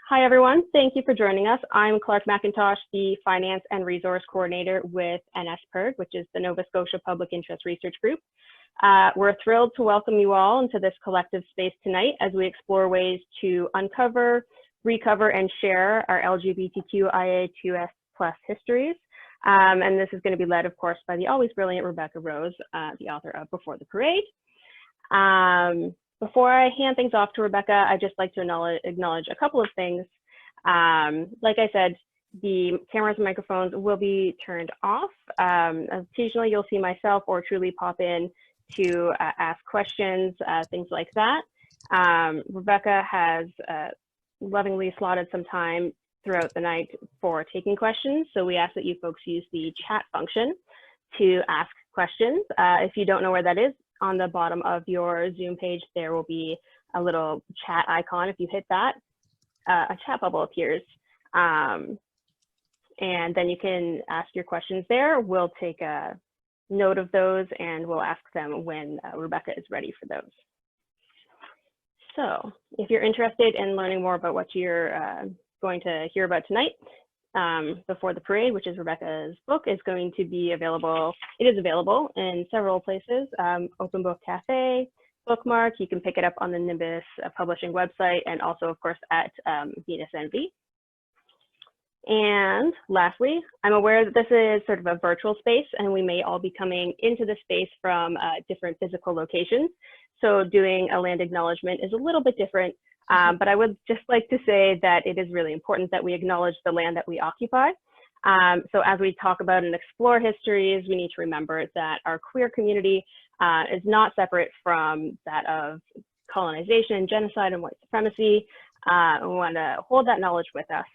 Hi, everyone. Thank you for joining us. I'm Clark McIntosh, the Finance and Resource Coordinator with NSPIRG, which is the Nova Scotia Public Interest Research Group. We're thrilled to welcome you all into this collective space tonight as we explore ways to uncover, recover, and share our LGBTQIA2S+ histories. And this is going to be led, of course, by the always brilliant Rebecca Rose, the author of Before the Parade. Before I hand things off to Rebecca, I'd just like to acknowledge a couple of things. Like I said, the cameras and microphones will be turned off. Occasionally, you'll see myself or Truly pop in to ask questions, things like that. Rebecca has lovingly slotted some time throughout the night for taking questions, so we ask that you folks use the chat function to ask questions. If you don't know where that is, on the bottom of your Zoom page, there will be a little chat icon. If you hit that, a chat bubble appears. And then you can ask your questions there. We'll take a note of those and we'll ask them when Rebecca is ready for those. So if you're interested in learning more about what you're going to hear about tonight, Before the Parade, which is Rebecca's book, is going to be available. It is available in several places, Open Book Cafe, Bookmark. You can pick it up on the Nimbus Publishing website, and also, of course, at Venus NV. And lastly, I'm aware that this is sort of a virtual space, and we may all be coming into the space from different physical locations. So doing a land acknowledgement is a little bit different. But I would just like to say that it is really important that we acknowledge the land that we occupy. So as we talk about and explore histories, we need to remember that our queer community is not separate from that of colonization, genocide, and white supremacy. We want to hold that knowledge with us,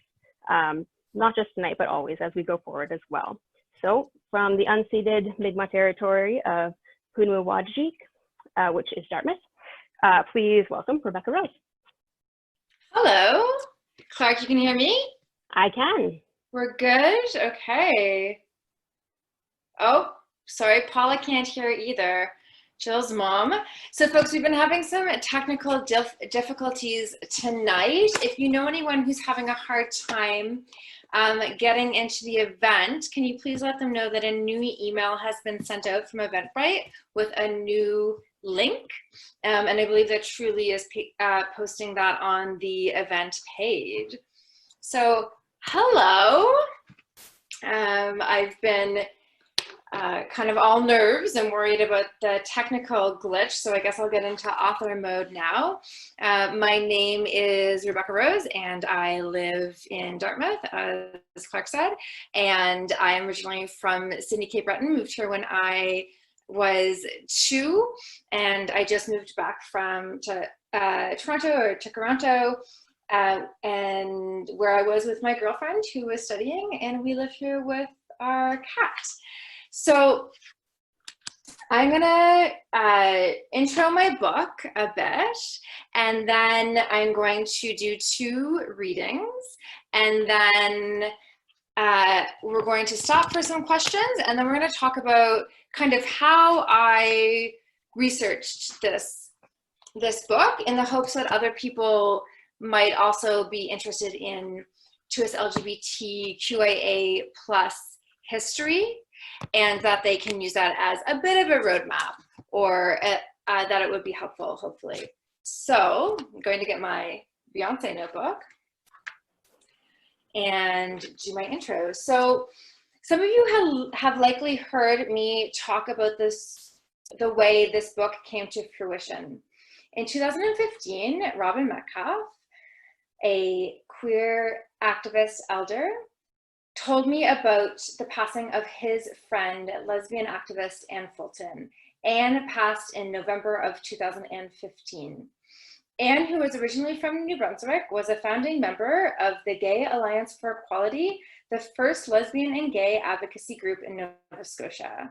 not just tonight, but always as we go forward as well. So from the unceded Mi'kmaq territory of Punawajik, which is Dartmouth, please welcome Rebecca Rose. Hello, Clark, you can hear me? I can. We're good? Okay. Oh, sorry, Paula can't hear either. Jill's mom. So folks, we've been having some technical difficulties tonight. If you know anyone who's having a hard time getting into the event, can you please let them know that a new email has been sent out from Eventbrite with a new link, and I believe that Truly is posting that on the event page. So hello, I've been kind of all nerves and worried about the technical glitch, so I guess I'll get into author mode now. My name is Rebecca Rose and I live in Dartmouth, as Clark said, and I am originally from Sydney, Cape Breton, moved here when I was 2, and I just moved back to Toronto, and where I was with my girlfriend who was studying, and we live here with our cat. So I'm gonna intro my book a bit, and then I'm going to do 2 readings, and then we're going to stop for some questions, and then we're going to talk about kind of how I researched this book in the hopes that other people might also be interested in 2S LGBTQIA+ history, and that they can use that as a bit of a roadmap, or that it would be helpful, hopefully. So I'm going to get my Beyonce notebook and do my intro. So some of you have likely heard me talk about the way this book came to fruition. In 2015, Robin Metcalf, a queer activist elder, told me about the passing of his friend, lesbian activist Anne Fulton. Anne passed in November of 2015. Anne, who was originally from New Brunswick, was a founding member of the Gay Alliance for Equality, the first lesbian and gay advocacy group in Nova Scotia.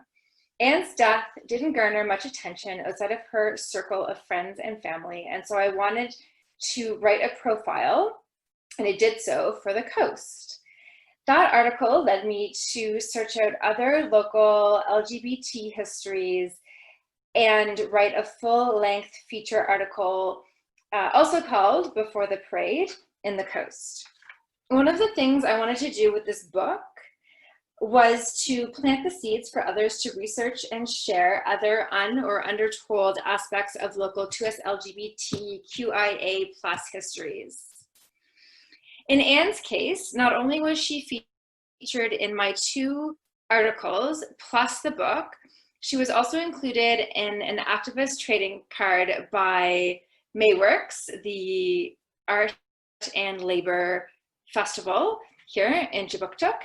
Anne's death didn't garner much attention outside of her circle of friends and family, and so I wanted to write a profile, and I did so for The Coast. That article led me to search out other local LGBT histories and write a full-length feature article also called Before the Parade, in the coast. One of the things I wanted to do with this book was to plant the seeds for others to research and share other or undertold aspects of local 2S LGBTQIA+ histories. In Anne's case, not only was she featured in my 2 articles plus the book, she was also included in an activist trading card by Mayworks, the Art and Labor Festival here in Jabuktuk.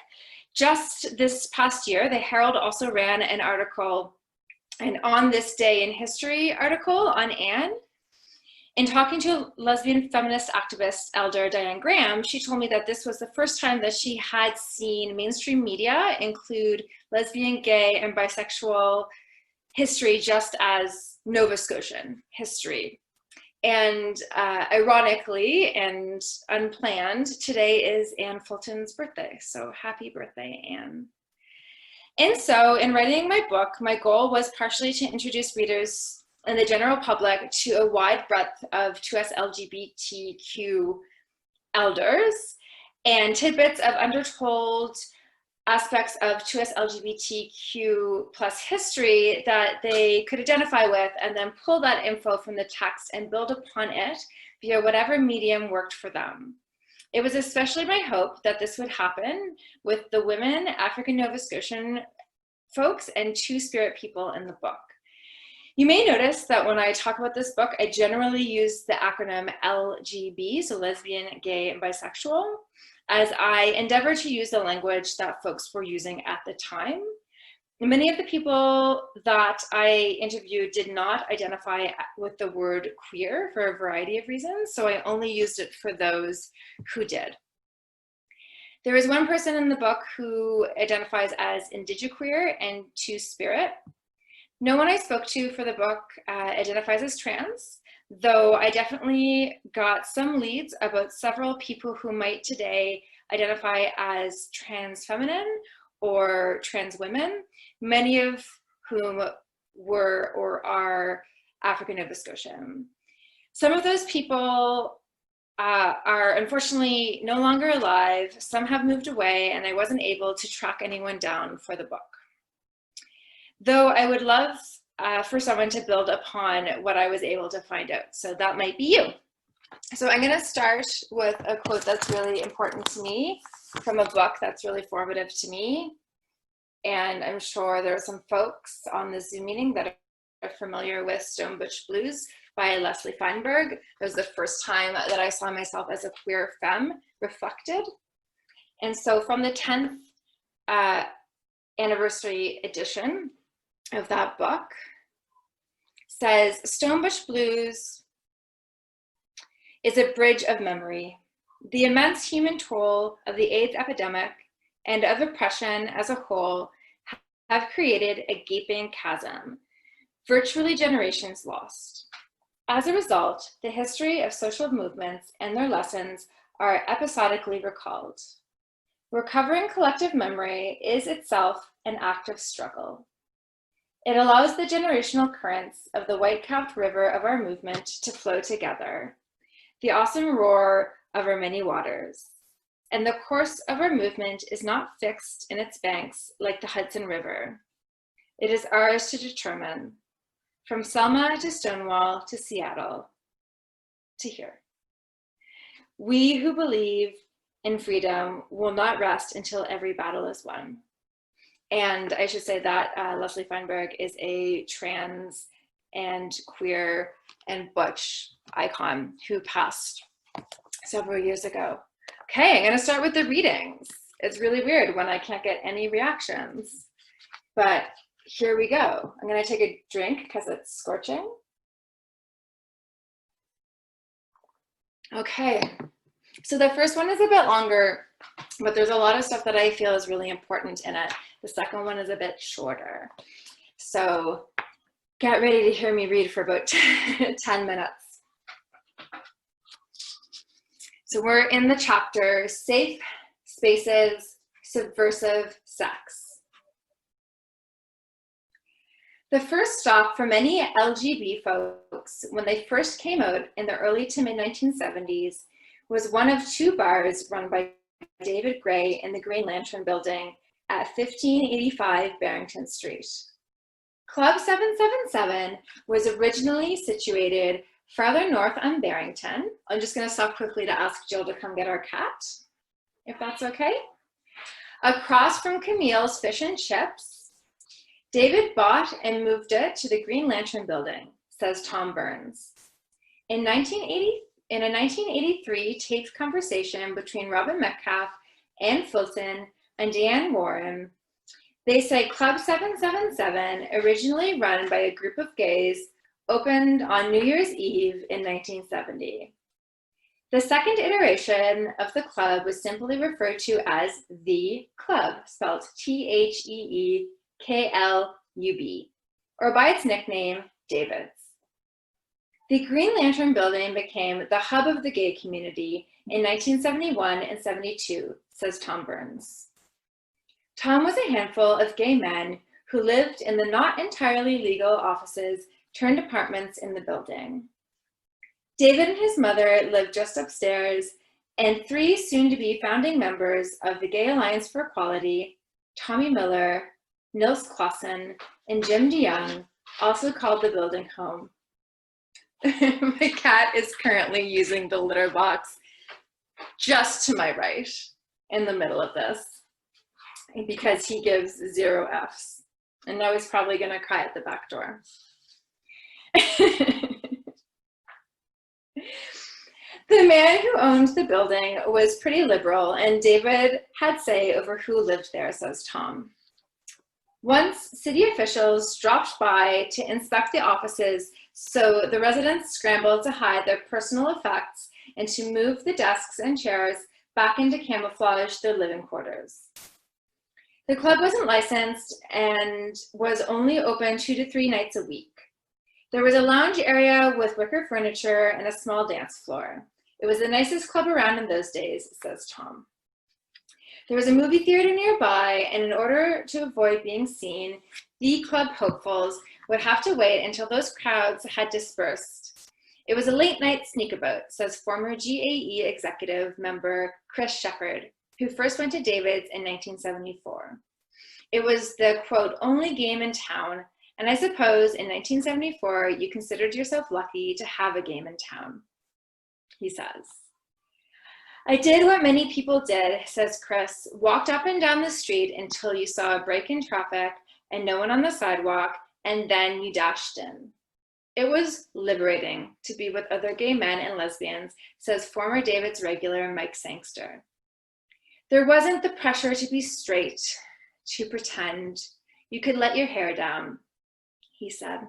Just this past year, the Herald also ran an article, an On This Day in History article on Anne. In talking to lesbian feminist activist elder Diane Graham, she told me that this was the first time that she had seen mainstream media include lesbian, gay, and bisexual history just as Nova Scotian history. And ironically and unplanned, today is Anne Fulton's birthday. So happy birthday, Anne. And so in writing my book, my goal was partially to introduce readers and the general public to a wide breadth of 2S LGBTQ elders and tidbits of undertold aspects of 2S LGBTQ+ history that they could identify with, and then pull that info from the text and build upon it via whatever medium worked for them. It was especially my hope that this would happen with the women, African Nova Scotian folks, and Two-Spirit people in the book. You may notice that when I talk about this book, I generally use the acronym LGB, so lesbian, gay, and bisexual, as I endeavor to use the language that folks were using at the time. Many of the people that I interviewed did not identify with the word queer for a variety of reasons, so I only used it for those who did. There is one person in the book who identifies as indigiqueer and Two-Spirit. No one I spoke to for the book identifies as trans, though I definitely got some leads about several people who might today identify as trans feminine or trans women, many of whom were or are African Nova Scotian. Some of those people are unfortunately no longer alive, some have moved away, and I wasn't able to track anyone down for the book. Though I would love for someone to build upon what I was able to find out. So that might be you. So I'm going to start with a quote that's really important to me from a book that's really formative to me. And I'm sure there are some folks on this Zoom meeting that are familiar with Stone Butch Blues by Leslie Feinberg. It was the first time that I saw myself as a queer femme reflected. And so from the 10th anniversary edition of that book says, Stone Butch Blues is a bridge of memory. The immense human toll of the AIDS epidemic and of oppression as a whole have created a gaping chasm, virtually generations lost. As a result, the history of social movements and their lessons are episodically recalled. Recovering collective memory is itself an act of struggle. It allows the generational currents of the white-capped river of our movement to flow together, the awesome roar of our many waters. And the course of our movement is not fixed in its banks like the Hudson River. It is ours to determine, from Selma to Stonewall to Seattle, to here. We who believe in freedom will not rest until every battle is won. And I should say that Leslie Feinberg is a trans and queer and butch icon who passed several years ago. Okay, I'm gonna start with the readings. It's really weird when I can't get any reactions, but here we go. I'm gonna take a drink because it's scorching. Okay, so the first one is a bit longer, but there's a lot of stuff that I feel is really important in it. The second one is a bit shorter. So get ready to hear me read for about 10 minutes. So we're in the chapter, Safe Spaces, Subversive Sex. The first stop for many LGB folks when they first came out in the early to mid 1970s was one of 2 bars run by David Gray in the Green Lantern Building at 1585 Barrington Street. Club 777 was originally situated farther north on Barrington. I'm just going to stop quickly to ask Jill to come get our cat, if that's okay. Across from Camille's Fish and Chips, David bought and moved it to the Green Lantern Building, says Tom Burns. In a 1983 taped conversation between Robin Metcalf, Ann Fulton, and Diane Warren, they say Club 777, originally run by a group of gays, opened on New Year's Eve in 1970. The second iteration of the club was simply referred to as The Club, spelled Theeeklub, or by its nickname, David's. The Green Lantern Building became the hub of the gay community in 1971 and 72, says Tom Burns. Tom was a handful of gay men who lived in the not entirely legal offices turned apartments in the building. David and his mother lived just upstairs, and 3 soon-to-be founding members of the Gay Alliance for Equality, Tommy Miller, Nils Clausen, and Jim DeYoung, also called the building home. My cat is currently using the litter box just to my right in the middle of this because he gives 0 Fs. And now he's probably gonna cry at the back door. The man who owned the building was pretty liberal, and David had say over who lived there, says Tom. Once city officials dropped by to inspect the offices, so the residents scrambled to hide their personal effects and to move the desks and chairs back into camouflage their living quarters. The club wasn't licensed and was only open 2 to 3 nights a week. There was a lounge area with wicker furniture and a small dance floor. It was the nicest club around in those days, says Tom. There was a movie theater nearby, and in order to avoid being seen, the club hopefuls would have to wait until those crowds had dispersed. It was a late night sneakabout, says former GAE executive member Chris Shepard, who first went to David's in 1974. It was the, quote, only game in town, and I suppose in 1974 you considered yourself lucky to have a game in town, he says. I did what many people did, says Chris, walked up and down the street until you saw a break in traffic and no one on the sidewalk, and then you dashed in. It was liberating to be with other gay men and lesbians, says former David's regular Mike Sangster. There wasn't the pressure to be straight, to pretend. You could let your hair down, he said.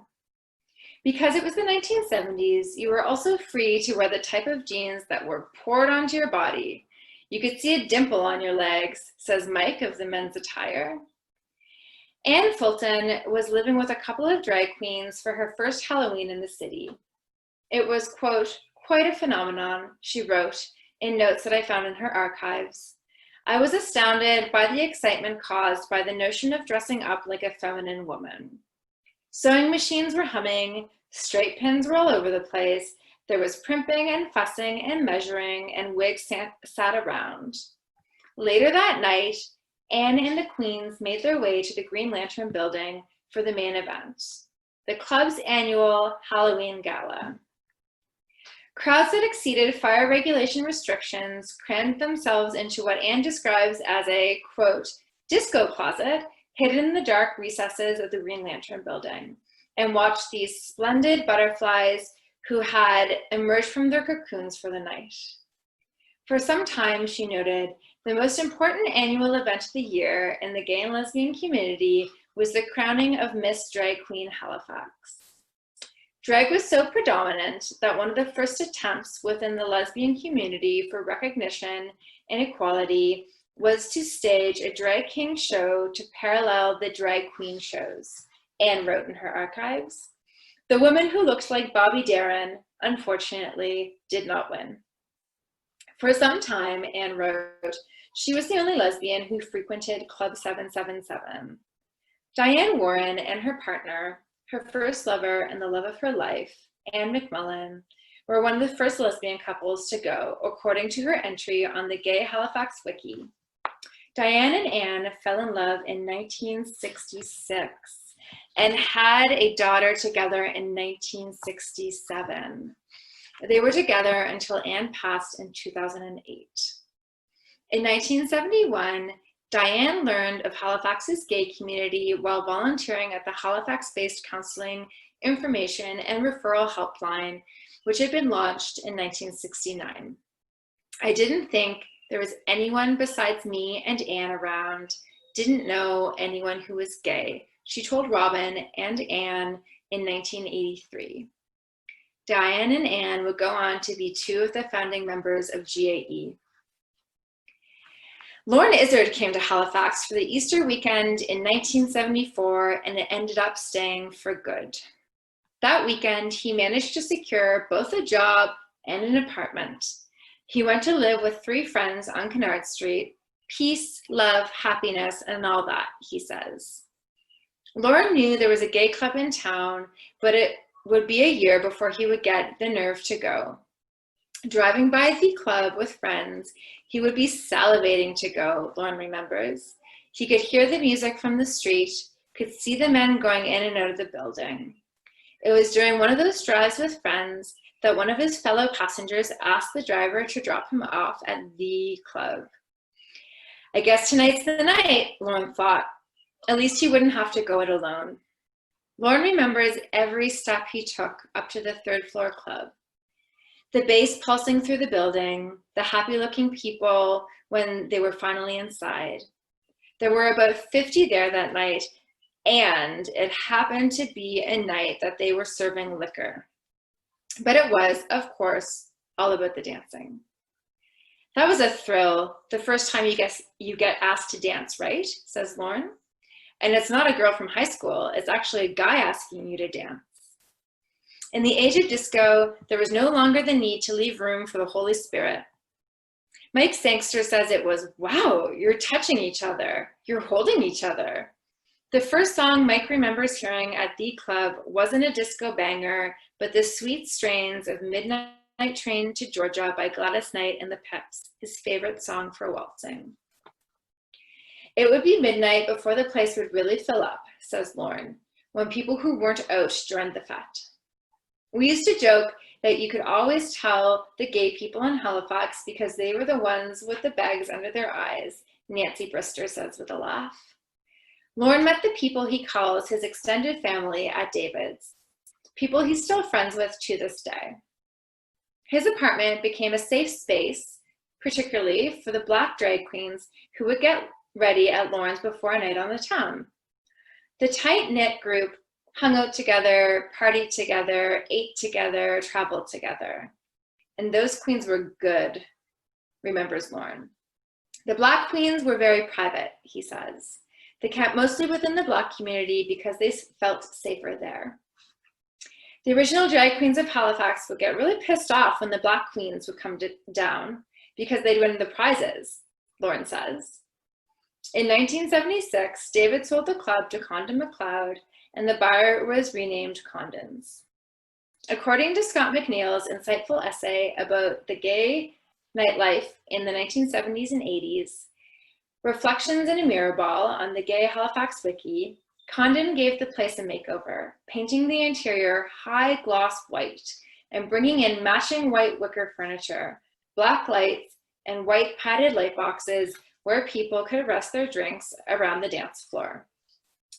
Because it was the 1970s, you were also free to wear the type of jeans that were poured onto your body. You could see a dimple on your legs, says Mike of the men's attire. Ann Fulton was living with a couple of drag queens for her first Halloween in the city. It was, quote, quite a phenomenon, she wrote in notes that I found in her archives. I was astounded by the excitement caused by the notion of dressing up like a feminine woman. Sewing machines were humming, straight pins were all over the place, there was primping and fussing and measuring, and wigs sat around. Later that night, Anne and the Queens made their way to the Green Lantern Building for the main event, the club's annual Halloween Gala. Crowds that exceeded fire regulation restrictions crammed themselves into what Anne describes as a, quote, disco closet hidden in the dark recesses of the Green Lantern Building, and watched these splendid butterflies who had emerged from their cocoons for the night. For some time, she noted, the most important annual event of the year in the gay and lesbian community was the crowning of Miss Drag Queen Halifax. Drag was so predominant that one of the first attempts within the lesbian community for recognition and equality was to stage a drag king show to parallel the drag queen shows, Anne wrote in her archives. The woman who looked like Bobby Darin, unfortunately, did not win. For some time, Anne wrote, she was the only lesbian who frequented Club 777. Diane Warren and her partner, her first lover and the love of her life, Anne McMullen, were one of the first lesbian couples to go, according to her entry on the Gay Halifax Wiki. Diane and Anne fell in love in 1966 and had a daughter together in 1967. They were together until Anne passed in 2008. In 1971, Diane learned of Halifax's gay community while volunteering at the Halifax-based Counseling, Information, and Referral Helpline, which had been launched in 1969. I didn't think there was anyone besides me and Anne around, didn't know anyone who was gay, she told Robin and Anne in 1983. Diane and Anne would go on to be two of the founding members of GAE. Lorne Izzard came to Halifax for the Easter weekend in 1974 and ended up staying for good. That weekend, he managed to secure both a job and an apartment. He went to live with 3 friends on Kennard Street. Peace, love, happiness, and all that, he says. Lorne knew there was a gay club in town, but it would be a year before he would get the nerve to go. Driving by the club with friends, he would be salivating to go, Lorne remembers. He could hear the music from the street, could see the men going in and out of the building. It was during one of those drives with friends that one of his fellow passengers asked the driver to drop him off at the club. I guess tonight's the night, Lorne thought. At least he wouldn't have to go it alone. Lorne remembers every step he took up to the 3rd floor club. The bass pulsing through the building, the happy-looking people when they were finally inside. There were about 50 there that night, and it happened to be a night that they were serving liquor. But it was, of course, all about the dancing. That was a thrill, the first time you get asked to dance, right? Says Lorne. And it's not a girl from high school, it's actually a guy asking you to dance. In the age of disco, there was no longer the need to leave room for the Holy Spirit. Mike Sangster says it was, wow, you're touching each other, you're holding each other. The first song Mike remembers hearing at the club wasn't a disco banger, but the sweet strains of Midnight Train to Georgia by Gladys Knight and the Peps, his favorite song for waltzing. It would be midnight before the place would really fill up, says Lorne, when people who weren't out joined the fete. We used to joke that you could always tell the gay people in Halifax because they were the ones with the bags under their eyes, Nancy Brister says with a laugh. Lorne met the people he calls his extended family at David's, people he's still friends with to this day. His apartment became a safe space, particularly for the Black drag queens who would get ready at Lorne's before a night on the town. The tight-knit group hung out together, partied together, ate together, traveled together. And those queens were good, remembers Lorne. The Black queens were very private, he says. They kept mostly within the Black community because they felt safer there. The original drag queens of Halifax would get really pissed off when the Black queens would come down because they'd win the prizes, Lorne says. In 1976, David sold the club to Condon McLeod, and the bar was renamed Condon's. According to Scott McNeil's insightful essay about the gay nightlife in the 1970s and 80s, Reflections in a Mirror Ball on the Gay Halifax Wiki, Condon gave the place a makeover, painting the interior high gloss white and bringing in matching white wicker furniture, black lights, and white padded light boxes where people could rest their drinks around the dance floor.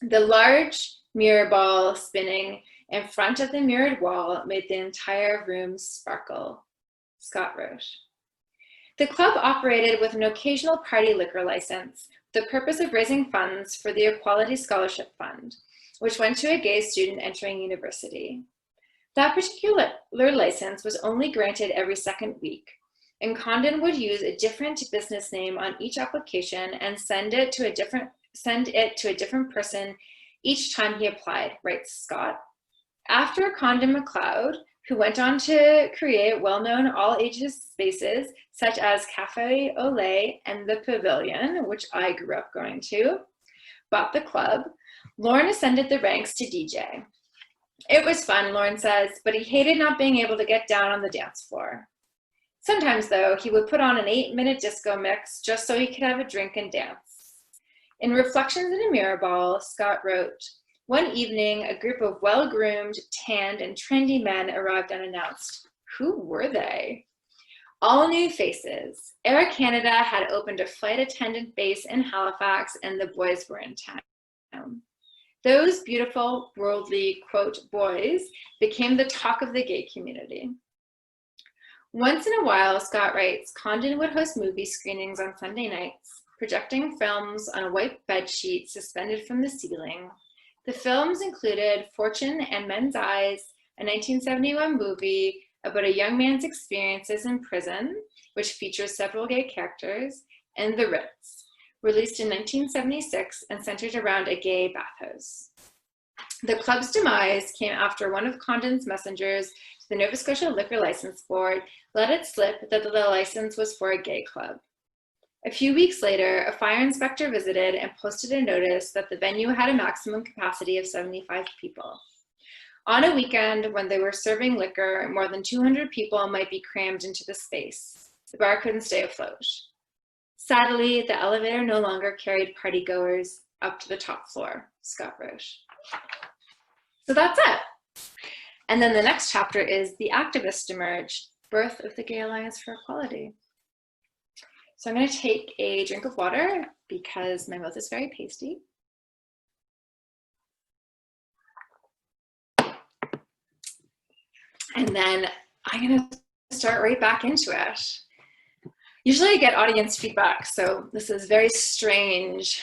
The large mirror ball spinning in front of the mirrored wall made the entire room sparkle, Scott wrote. The club operated with an occasional party liquor license, the purpose of raising funds for the Equality Scholarship Fund, which went to a gay student entering university. That particular license was only granted every second week, and Condon would use a different business name on each application and send it to a different person each time he applied, writes Scott. After Condon McLeod, who went on to create well-known all-ages spaces such as Cafe Olay and the Pavilion, which I grew up going to, bought the club, Lorne ascended the ranks to DJ. It was fun, Lauren says, but he hated not being able to get down on the dance floor. Sometimes, though, he would put on an 8-minute disco mix just so he could have a drink and dance. In Reflections in a Mirror Ball, Scott wrote, "One evening, a group of well-groomed, tanned, and trendy men arrived unannounced. Who were they? All new faces. Air Canada had opened a flight attendant base in Halifax, and the boys were in town. Those beautiful, worldly, quote, boys became the talk of the gay community." Once in a while, Scott writes, Condon would host movie screenings on Sunday nights, projecting films on a white bedsheet suspended from the ceiling. The films included Fortune and Men's Eyes, a 1971 movie about a young man's experiences in prison, which features several gay characters, and The Ritz, released in 1976 and centered around a gay bathhouse. The club's demise came after one of Condon's messengers to the Nova Scotia Liquor License Board let it slip that the license was for a gay club. A few weeks later, a fire inspector visited and posted a notice that the venue had a maximum capacity of 75 people. On a weekend when they were serving liquor, more than 200 people might be crammed into the space. The bar couldn't stay afloat. Sadly, the elevator no longer carried partygoers up to the top floor, Scott wrote. So that's it. And then the next chapter is The Activists Emerge, Birth of the Gay Alliance for Equality. So I'm going to take a drink of water because my mouth is very pasty. And then I'm going to start right back into it. Usually I get audience feedback, so this is very strange.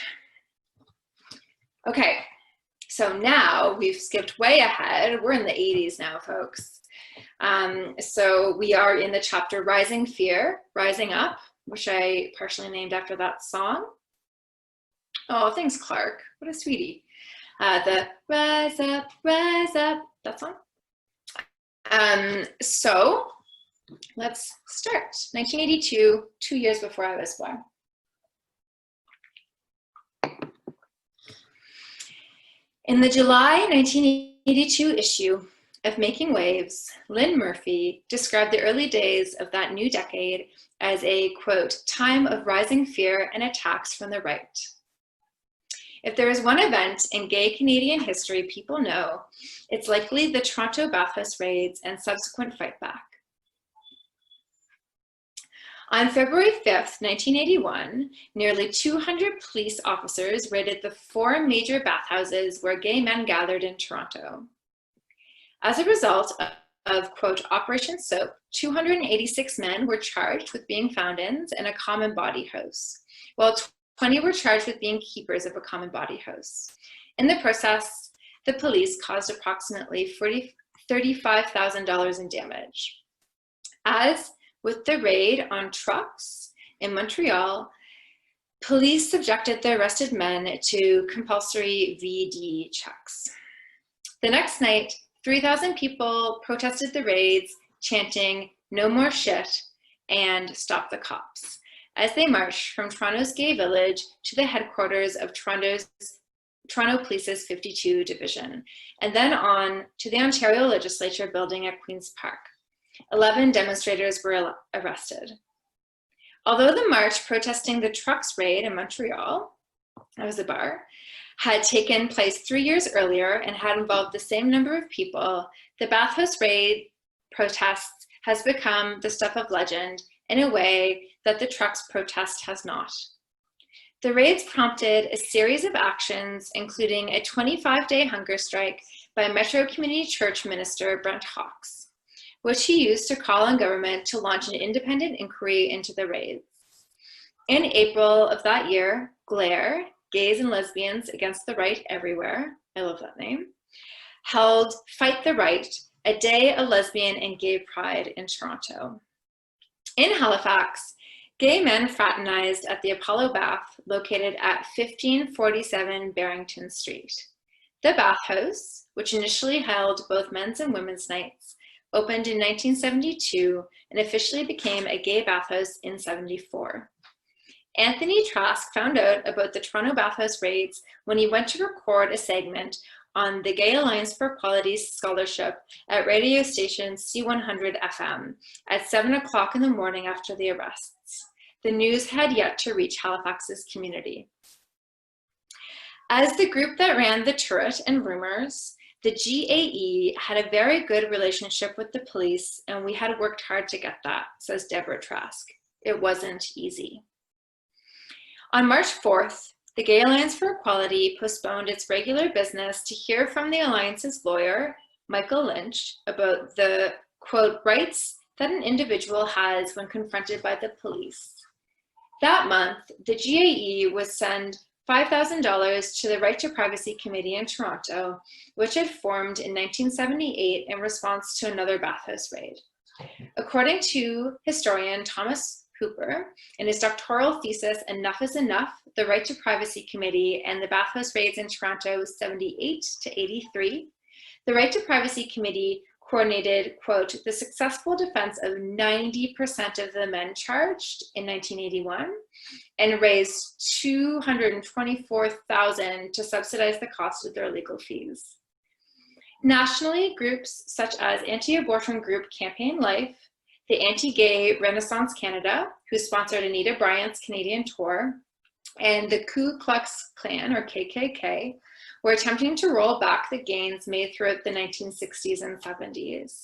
Okay, so now we've skipped way ahead. We're in the 80s now, folks. So we are in the chapter Rising Fear, Rising Up, which I partially named after that song. Oh, thanks, Clark. What a sweetie. The Rise Up, that song. So let's start. 1982, 2 years before I was born. In the July 1982 issue of Making Waves, Lynn Murphy described the early days of that new decade as a, quote, time of rising fear and attacks from the right. If there is one event in gay Canadian history people know, it's likely the Toronto bathhouse raids and subsequent fight back. On February 5th, 1981, nearly 200 police officers raided the 4 major bathhouses where gay men gathered in Toronto. As a result of, quote, Operation Soap, 286 men were charged with being found-ins in a common body house, while 20 were charged with being keepers of a common body house. In the process, the police caused approximately $35,000 in damage. As with the raid on trucks in Montreal, police subjected the arrested men to compulsory VD checks. The next night, 3,000 people protested the raids, chanting, "No more shit," and "Stop the cops," as they marched from Toronto's Gay Village to the headquarters of Toronto Police's 52 Division, and then on to the Ontario Legislature building at Queen's Park. 11 demonstrators were arrested. Although the march protesting the trucks raid in Montreal, that was a bar, had taken place 3 years earlier and had involved the same number of people, the bathhouse raid protests has become the stuff of legend in a way that the trucks protest has not. The raids prompted a series of actions, including a 25-day hunger strike by Metro Community Church minister Brent Hawkes, which he used to call on government to launch an independent inquiry into the raids. In April of that year, GLARE, Gays and Lesbians Against the Right Everywhere, I love that name, held Fight the Right, a day of lesbian and gay pride in Toronto. In Halifax, gay men fraternized at the Apollo Bath, located at 1547 Barrington Street. The bathhouse, which initially held both men's and women's nights, opened in 1972 and officially became a gay bathhouse in 1974. Anthony Trask found out about the Toronto bathhouse raids when he went to record a segment on the Gay Alliance for Equality scholarship at radio station C100 FM at 7 o'clock in the morning after the arrests. The news had yet to reach Halifax's community. As the group that ran the turret and rumors, the GAE had a very good relationship with the police, and we had worked hard to get that, says Deborah Trask. It wasn't easy. On March 4th, the Gay Alliance for Equality postponed its regular business to hear from the Alliance's lawyer, Michael Lynch, about the, quote, rights that an individual has when confronted by the police. That month, the GAE would send $5,000 to the Right to Privacy Committee in Toronto, which had formed in 1978 in response to another bathhouse raid. According to historian Thomas Hooper, in his doctoral thesis, Enough is Enough, the Right to Privacy Committee and the Bathhouse Raids in Toronto 78 to 83, the Right to Privacy Committee coordinated, quote, the successful defense of 90% of the men charged in 1981 and raised $224,000 to subsidize the cost of their legal fees. Nationally, groups such as anti-abortion group Campaign Life, the Anti-Gay Renaissance Canada, who sponsored Anita Bryant's Canadian tour, and the Ku Klux Klan, or KKK, were attempting to roll back the gains made throughout the 1960s and 70s.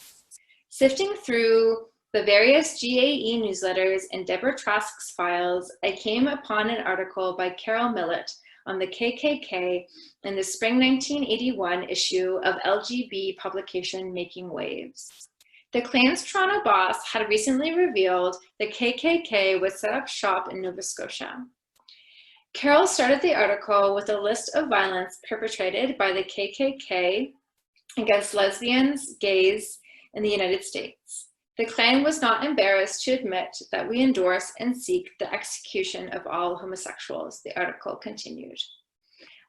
Sifting through the various GAE newsletters and Deborah Trask's files, I came upon an article by Carol Millett on the KKK in the spring 1981 issue of LGB publication Making Waves. The Klan's Toronto boss had recently revealed the KKK would set up shop in Nova Scotia. Carol started the article with a list of violence perpetrated by the KKK against lesbians, gays in the United States. The Klan was not embarrassed to admit that we endorse and seek the execution of all homosexuals, the article continued.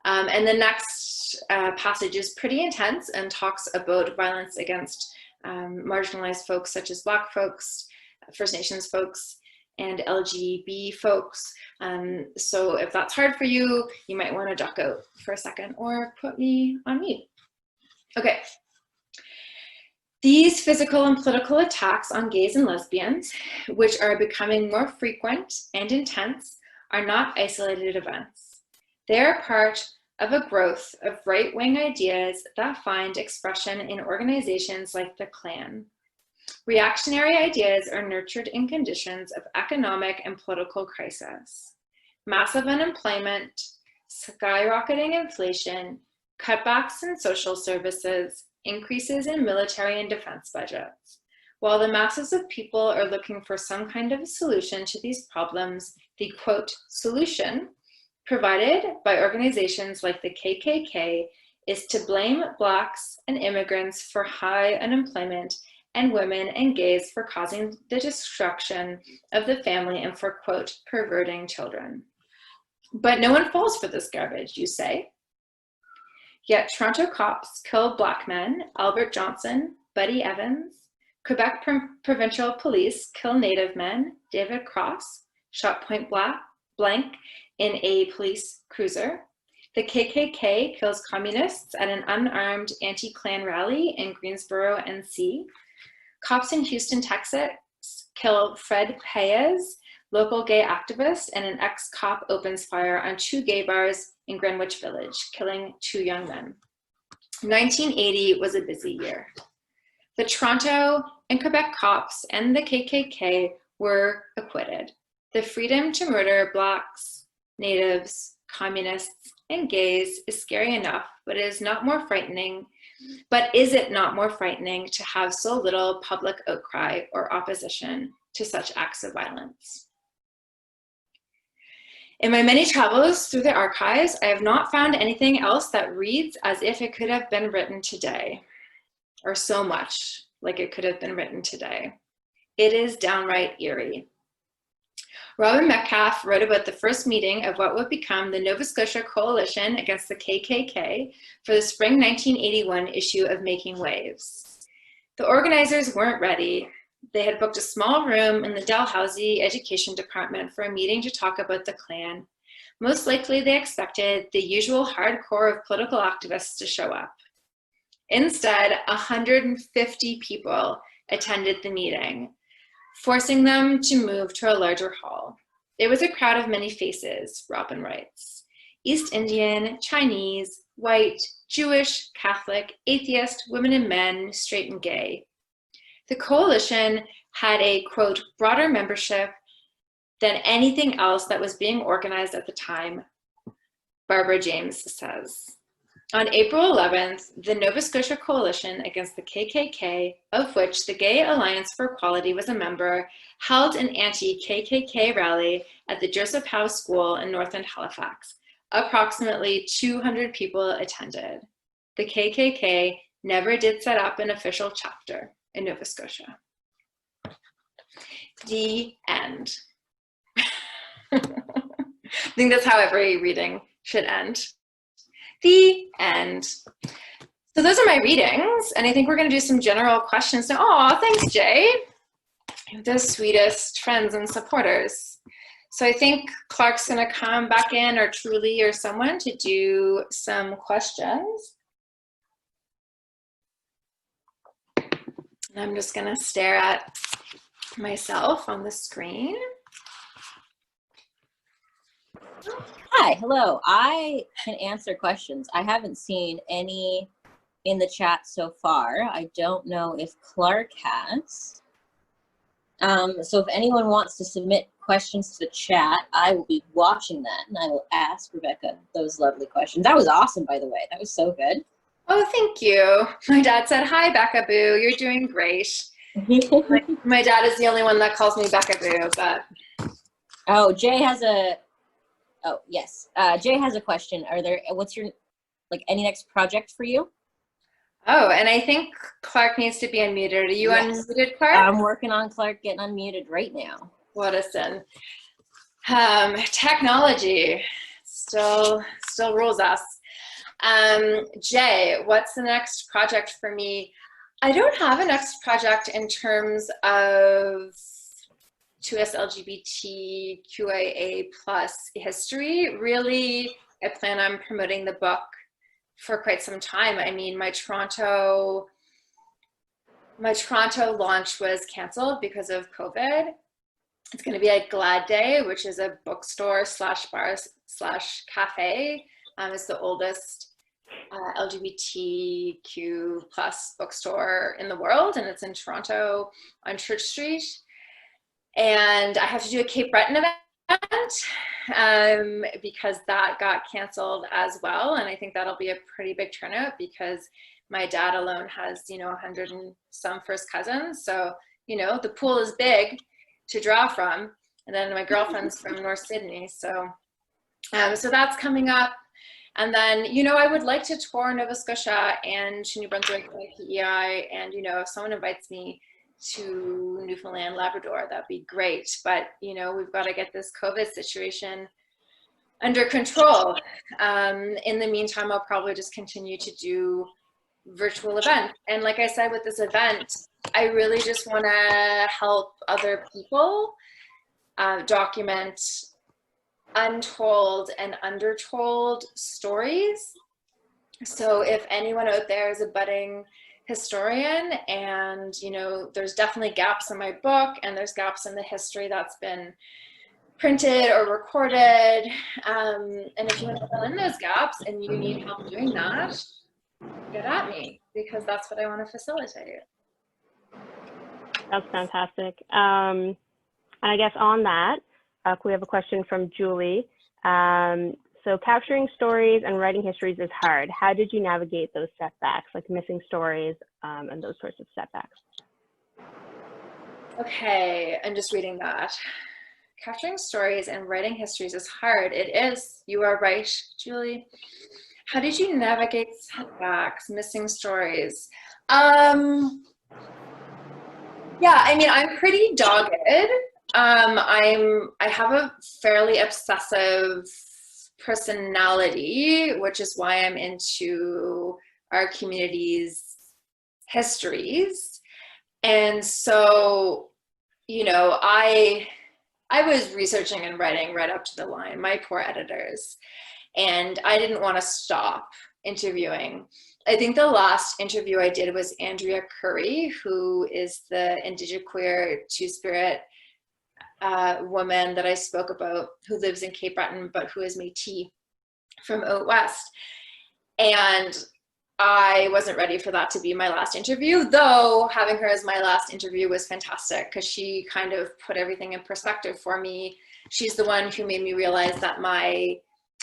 And the next passage is pretty intense and talks about violence against marginalized folks such as Black folks, First Nations folks, and LGB folks. So if that's hard for you, you might want to duck out for a second or put me on mute. Okay. These physical and political attacks on gays and lesbians, which are becoming more frequent and intense, are not isolated events. They are part of a growth of right-wing ideas that find expression in organizations like the Klan. Reactionary ideas are nurtured in conditions of economic and political crisis. Massive unemployment, skyrocketing inflation, cutbacks in social services, increases in military and defense budgets. While the masses of people are looking for some kind of a solution to these problems, the quote, solution provided by organizations like the KKK is to blame Blacks and immigrants for high unemployment and women and gays for causing the destruction of the family and for, quote, perverting children. But no one falls for this garbage, you say? Yet Toronto cops killed Black men, Albert Johnson, Buddy Evans. Quebec provincial police kill Native men, David Cross, shot point blank in a police cruiser. The KKK kills communists at an unarmed anti-Klan rally in Greensboro, NC. Cops in Houston, Texas kill Fred Paez, local gay activist, and an ex-cop opens fire on 2 gay bars in Greenwich Village, killing 2 young men. 1980 was a busy year. The Toronto and Quebec cops and the KKK were acquitted. The freedom to murder Blacks, Natives, communists, and gays is scary enough, but it is not more frightening. But is it not more frightening to have so little public outcry or opposition to such acts of violence? In my many travels through the archives, I have not found anything else that reads as if it could have been written today, or so much like it could have been written today. It is downright eerie. Robin Metcalf wrote about the first meeting of what would become the Nova Scotia Coalition Against the KKK for the spring 1981 issue of Making Waves. The organizers weren't ready. They had booked a small room in the Dalhousie Education Department for a meeting to talk about the Klan, Most likely they expected the usual hardcore of political activists to show up. Instead, 150 people attended the meeting, forcing them to move to a larger hall. It was a crowd of many faces, Robin writes. East Indian, Chinese, white, Jewish, Catholic, atheist, women and men, straight and gay. The coalition had a, quote, broader membership than anything else that was being organized at the time, Barbara James says. On April 11th, the Nova Scotia Coalition against the KKK, of which the Gay Alliance for Equality was a member, held an anti-KKK rally at the Joseph Howe School in Northland Halifax. Approximately 200 people attended. The KKK never did set up an official chapter in Nova Scotia. The end. I think that's how every reading should end. The end. So those are my readings, and I think we're going to do some general questions now. Oh, thanks, Jay. You're the sweetest friends and supporters. So I think Clark's going to come back in, or Truly, or someone, to do some questions. And I'm just going to stare at myself on the screen. Hi, hello. I can answer questions. I haven't seen any in the chat so far. I don't know if Clark has. So if anyone wants to submit questions to the chat, I will be watching that and I will ask Rebecca those lovely questions. That was awesome, by the way. That was so good. Oh, thank you. My dad said, hi, Becca Boo. You're doing great. My dad is the only one that calls me Becca Boo, but. Oh, Jay has a, oh, yes. Jay has a question. What's your, any next project for you? Oh, and I think Clark needs to be unmuted. Are you unmuted, Clark? I'm working on Clark getting unmuted right now. What a sin. Technology still rules us. Jay, what's the next project for me? I don't have a next project in terms of 2S LGBTQIA+ history. Really, I plan on promoting the book for quite some time. I mean, my Toronto launch was canceled because of COVID. It's going to be at Glad Day, which is a bookstore / bar / cafe. It's the oldest LGBTQ+ bookstore in the world, and it's in Toronto on Church Street. And I have to do a Cape Breton event because that got canceled as well. And I think that'll be a pretty big turnout because my dad alone has, 100 and some first cousins. So, the pool is big to draw from. And then my girlfriend's from North Sydney. So, so that's coming up. And then, I would like to tour Nova Scotia and New Brunswick and PEI. And, if someone invites me to Newfoundland, Labrador, that'd be great. But, we've got to get this COVID situation under control. In the meantime, I'll probably just continue to do virtual events. And like I said, with this event, I really just want to help other people document untold and undertold stories. So if anyone out there is a budding historian, and there's definitely gaps in my book and there's gaps in the history that's been printed or recorded, and if you want to fill in those gaps and you need help doing that, get at me, because that's what I want to facilitate. That's fantastic. And I guess on that, we have a question from Julie. So capturing stories and writing histories is hard. How did you navigate those setbacks, like missing stories and those sorts of setbacks? Okay, I'm just reading that. Capturing stories and writing histories is hard. It is. You are right, Julie. How did you navigate setbacks, missing stories? Yeah, I mean, I'm pretty dogged. I have a fairly obsessive personality, which is why I'm into our community's histories. And so, I was researching and writing right up to the line, my poor editors. And I didn't want to stop interviewing. I think the last interview I did was Andrea Curry, who is the indigiqueer two-spirit woman that I spoke about, who lives in Cape Breton, but who is Métis from out west. And I wasn't ready for that to be my last interview, though having her as my last interview was fantastic because she kind of put everything in perspective for me. She's the one who made me realize that my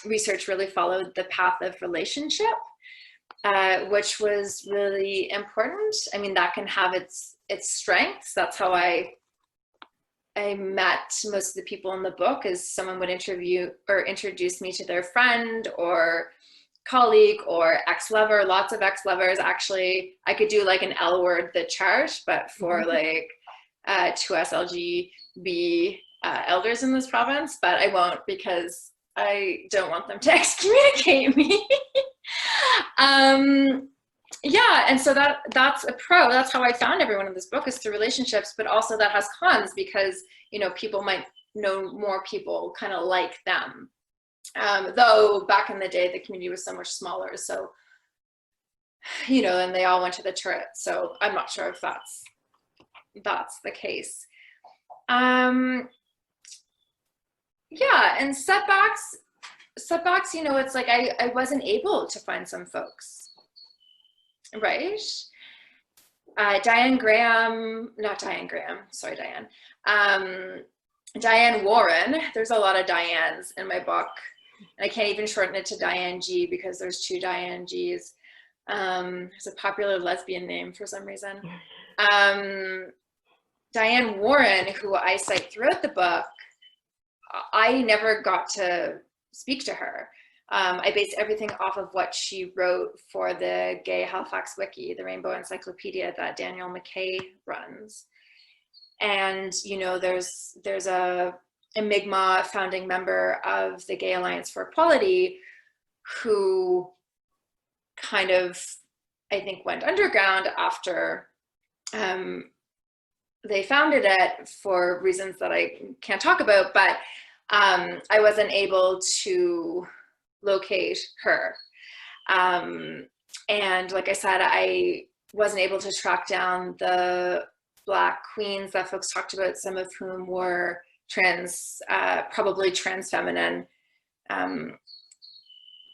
research really followed the path of relationship, which was really important. I mean, that can have its strengths. That's how I met most of the people in the book, is someone would interview or introduce me to their friend or colleague or ex-lover. Lots of ex-lovers. Actually, I could do like an L word, the chart, but for like 2S LGB elders in this province, but I won't because I don't want them to excommunicate me. Yeah, and so that's a pro. That's how I found everyone in this book, is through relationships, but also that has cons because, you know, people might know more people kind of like them. Though back in the day, the community was so much smaller. So, you know, and they all went to the turret. So I'm not sure if that's the case. Yeah, and setbacks, you know, it's like I wasn't able to find some folks, right? Diane Warren, there's a lot of Dianes in my book, and I can't even shorten it to Diane G because there's 2 Diane Gs. It's a popular lesbian name for some reason. Diane Warren, who I cite throughout the book, I never got to speak to her. I based everything off of what she wrote for the Gay Halifax Wiki, the Rainbow Encyclopedia that Daniel McKay runs. And, you know, there's a Mi'kmaq founding member of the Gay Alliance for Equality who kind of, I think, went underground after they founded it for reasons that I can't talk about, but I wasn't able to locate her. And like I said, I wasn't able to track down the Black queens that folks talked about, some of whom were trans, probably trans feminine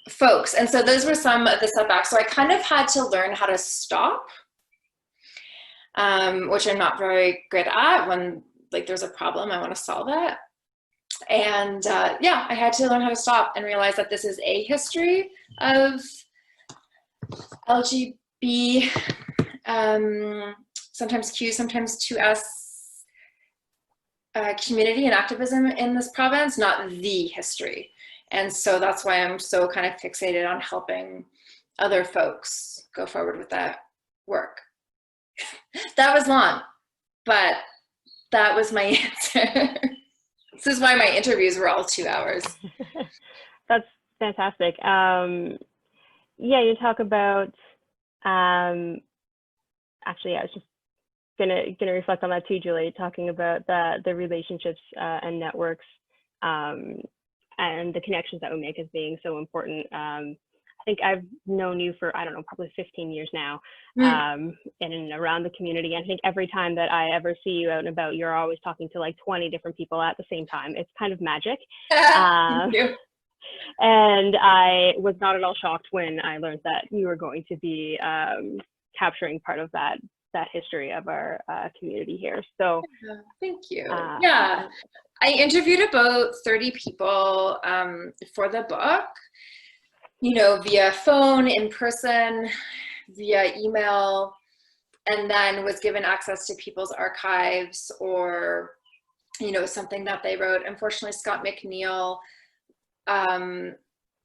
folks. And so those were some of the setbacks. So I kind of had to learn how to stop, which I'm not very good at. When like there's a problem, I want to solve it. And yeah, I had to learn how to stop and realize that this is a history of LGB, sometimes Q, sometimes 2S community and activism in this province, not the history. And so that's why I'm so kind of fixated on helping other folks go forward with that work. That was long, but that was my answer. This is why my interviews were all 2 hours. That's fantastic. Yeah, you talk about, actually, I was just gonna reflect on that too, Julie, talking about the relationships and networks and the connections that we make as being so important. I think I've known you for, I don't know, probably 15 years now, in and around the community. And I think every time that I ever see you out and about, you're always talking to like 20 different people at the same time. It's kind of magic. Thank you. And I was not at all shocked when I learned that you were going to be capturing part of that history of our community here. So thank you. Yeah, I interviewed about 30 people for the book, you know, via phone, in person, via email, and then was given access to people's archives or, you know, something that they wrote. Unfortunately, Scott McNeil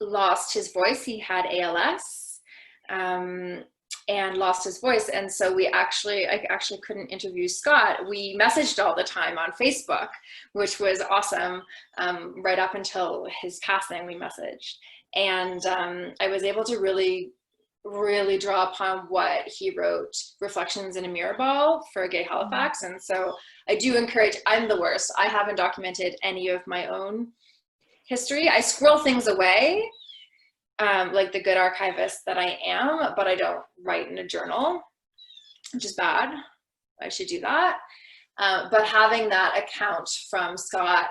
lost his voice. He had ALS and lost his voice. And so I actually couldn't interview Scott. We messaged all the time on Facebook, which was awesome. Right up until his passing, we messaged. And I was able to really really draw upon what he wrote, Reflections in a Mirror Ball for Gay Halifax. And so I do encourage, I'm the worst. I haven't documented any of my own history. I squirrel things away, like the good archivist that I am, but I don't write in a journal, which is bad. I should do that. But having that account from Scott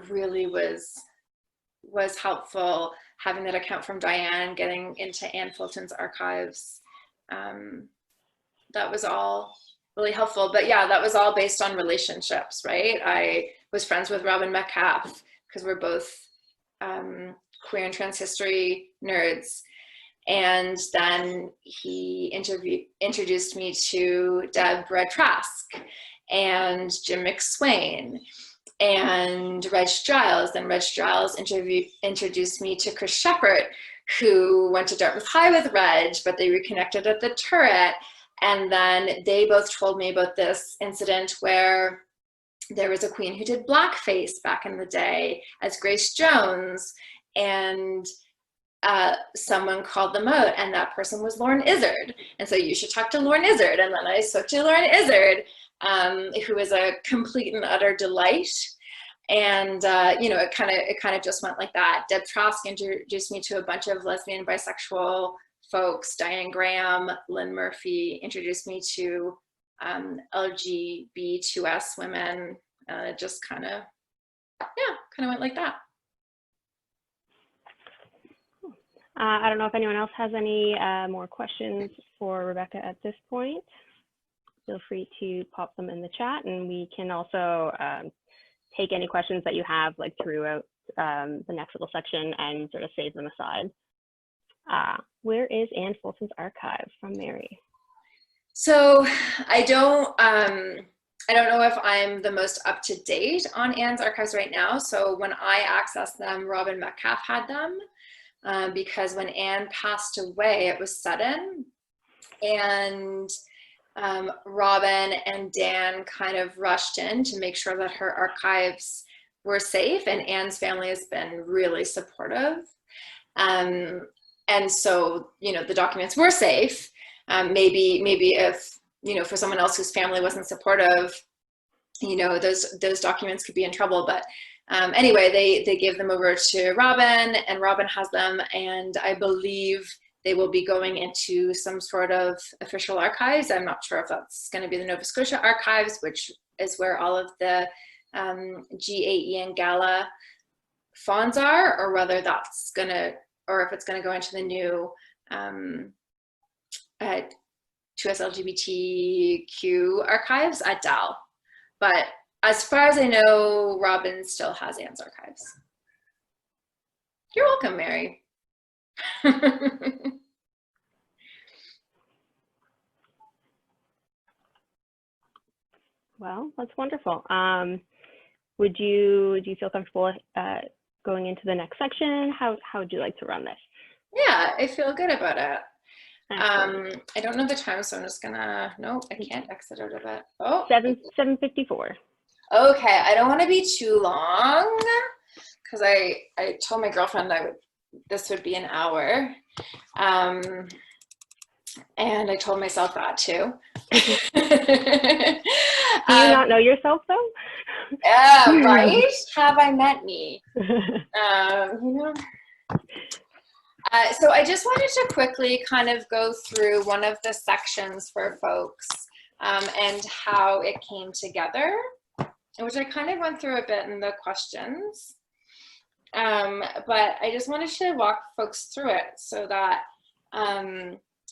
really was helpful. Having that account from Diane, getting into Anne Fulton's archives, that was all really helpful. But yeah, that was all based on relationships, right? I was friends with Robin Metcalf because we're both queer and trans history nerds. And then he introduced me to Deborah Trask and Jim McSwain and Reg Giles. Then Reg Giles introduced me to Chris Shepard, who went to Dartmouth High with Reg, but they reconnected at the turret. And then they both told me about this incident where there was a queen who did blackface back in the day as Grace Jones, and someone called them out, and that person was Lauren Izzard. And so you should talk to Lauren Izzard. And then I spoke to Lauren Izzard, who was a complete and utter delight. And you know, it kind of just went like that. Deb Trask introduced me to a bunch of lesbian, bisexual folks. Diane Graham, Lynn Murphy introduced me to LGBTQIA2S women. It just kind of went like that. I don't know if anyone else has any more questions for Rebecca at this point. Feel free to pop them in the chat, and we can also take any questions that you have like throughout the next little section and sort of save them aside. Where is Anne Fulton's archive from Mary? So I don't know if I'm the most up to date on Anne's archives right now. So when I accessed them, Robin Metcalf had them. Because when Anne passed away, it was sudden, and Robin and Dan kind of rushed in to make sure that her archives were safe, and Anne's family has been really supportive. And so, you know, the documents were safe. Maybe if, you know, for someone else whose family wasn't supportive, you know, those documents could be in trouble. But anyway, they gave them over to Robin, and Robin has them, and I believe they will be going into some sort of official archives. I'm not sure if that's going to be the Nova Scotia archives, which is where all of the GAE and Gala fonds are, or whether that's going to, or if it's going to go into the new 2S LGBTQ archives at Dal. But as far as I know, Robin still has Anne's archives. You're welcome, Mary. Well, that's wonderful. Do you feel comfortable going into the next section? How would you like to run this? Yeah, I feel good about it. Excellent. I don't know the time, so I'm just gonna, nope, I can't exit out of it. Oh, 7:54. Okay, I don't want to be too long because I told my girlfriend this would be an hour, and I told myself that too. Do you not know yourself though? Yeah, right? Have I met me? You know. So I just wanted to quickly kind of go through one of the sections for folks and how it came together, which I kind of went through a bit in the questions. But I just wanted to walk folks through it so that,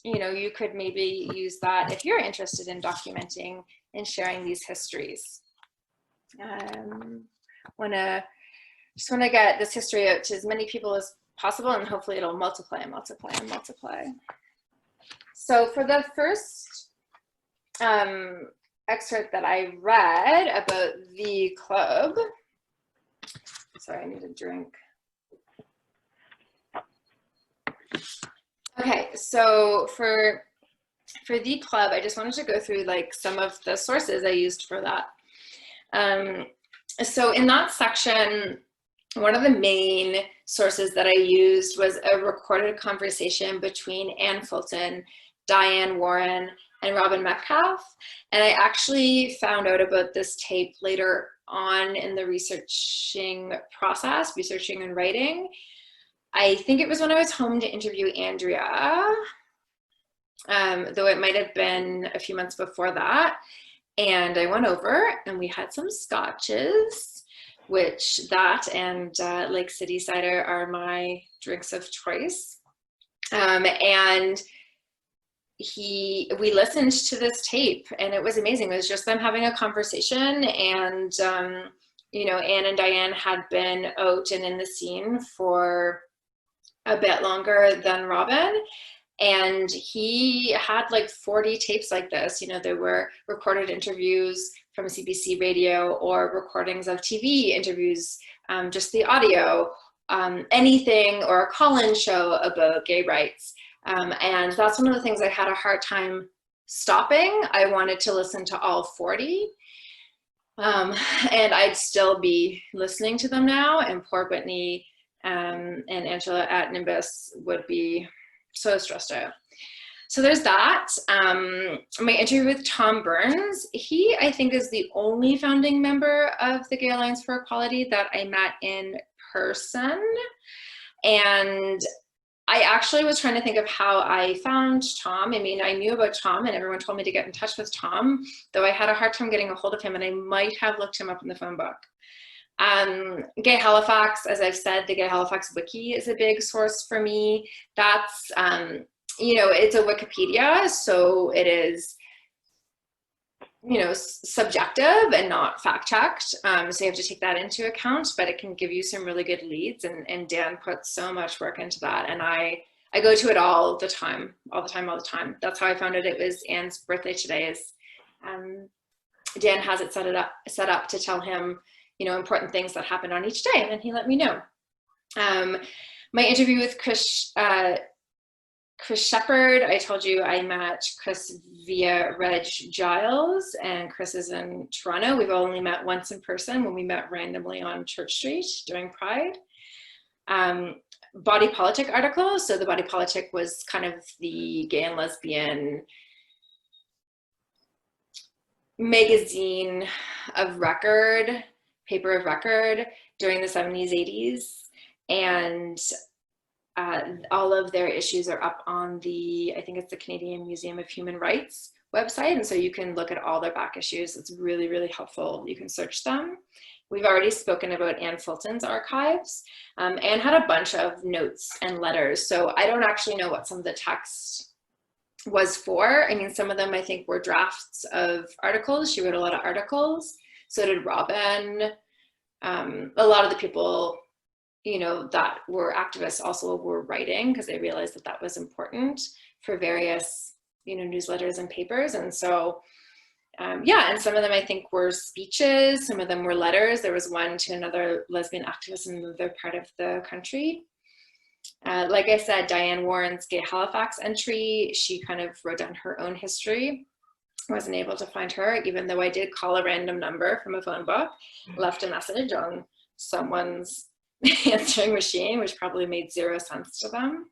you know, you could maybe use that if you're interested in documenting and sharing these histories. Just want to get this history out to as many people as possible, and hopefully it'll multiply and multiply and multiply. So for the first excerpt that I read about the club, sorry, I need a drink. Okay, so for the club, I just wanted to go through like some of the sources I used for that. So in that section, one of the main sources that I used was a recorded conversation between Ann Fulton, Diane Warren, and Robin Metcalf. And I actually found out about this tape later on in the researching process, researching and writing. I think it was when I was home to interview Andrea, though it might have been a few months before that. And I went over and we had some scotches, which that and Lake City cider are my drinks of choice. And we listened to this tape and it was amazing. It was just them having a conversation, and you know, Anne and Diane had been out and in the scene for a bit longer than Robin, and he had like 40 tapes like this. You know, there were recorded interviews from CBC radio or recordings of TV interviews, just the audio, anything, or a call-in show about gay rights. And that's one of the things I had a hard time stopping. I wanted to listen to all 40. And I'd still be listening to them now, and poor Whitney and Angela at Nimbus would be so stressed out. So there's that. My interview with Tom Burns, he, I think, is the only founding member of the Gay Alliance for Equality that I met in person. And I actually was trying to think of how I found Tom. I mean, I knew about Tom and everyone told me to get in touch with Tom, though I had a hard time getting a hold of him, and I might have looked him up in the phone book. Gay Halifax, as I've said, the Gay Halifax Wiki is a big source for me. That's, you know, it's a Wikipedia, so it is, you know, subjective and not fact-checked. So you have to take that into account, but it can give you some really good leads, and Dan puts so much work into that. And I go to it all the time. That's how I found it. It was Anne's birthday today. Dan has it set up to tell him, you know, important things that happen on each day, and then he let me know. My interview with Chris Shepard, I told you I met Chris via Reg Giles, and Chris is in Toronto. We've only met once in person when we met randomly on Church Street during Pride. Body Politic article. So the Body Politic was kind of the gay and lesbian magazine of record, paper of record during the 70s, 80s. And all of their issues are up on the, I think it's the Canadian Museum of Human Rights website. And so you can look at all their back issues. It's really, really helpful. You can search them. We've already spoken about Ann Fulton's archives. Anne had a bunch of notes and letters. So I don't actually know what some of the text was for. I mean, some of them I think were drafts of articles. She wrote a lot of articles. So did Robin. A lot of the people, you know, that were activists also were writing because they realized that that was important for various, you know, newsletters and papers. And so, yeah, and some of them I think were speeches, some of them were letters. There was one to another lesbian activist in another part of the country. Like I said, Diane Warren's Gay Halifax entry, she kind of wrote down her own history. Wasn't able to find her, even though I did call a random number from a phone book, left a message on someone's answering machine, which probably made 0 sense to them.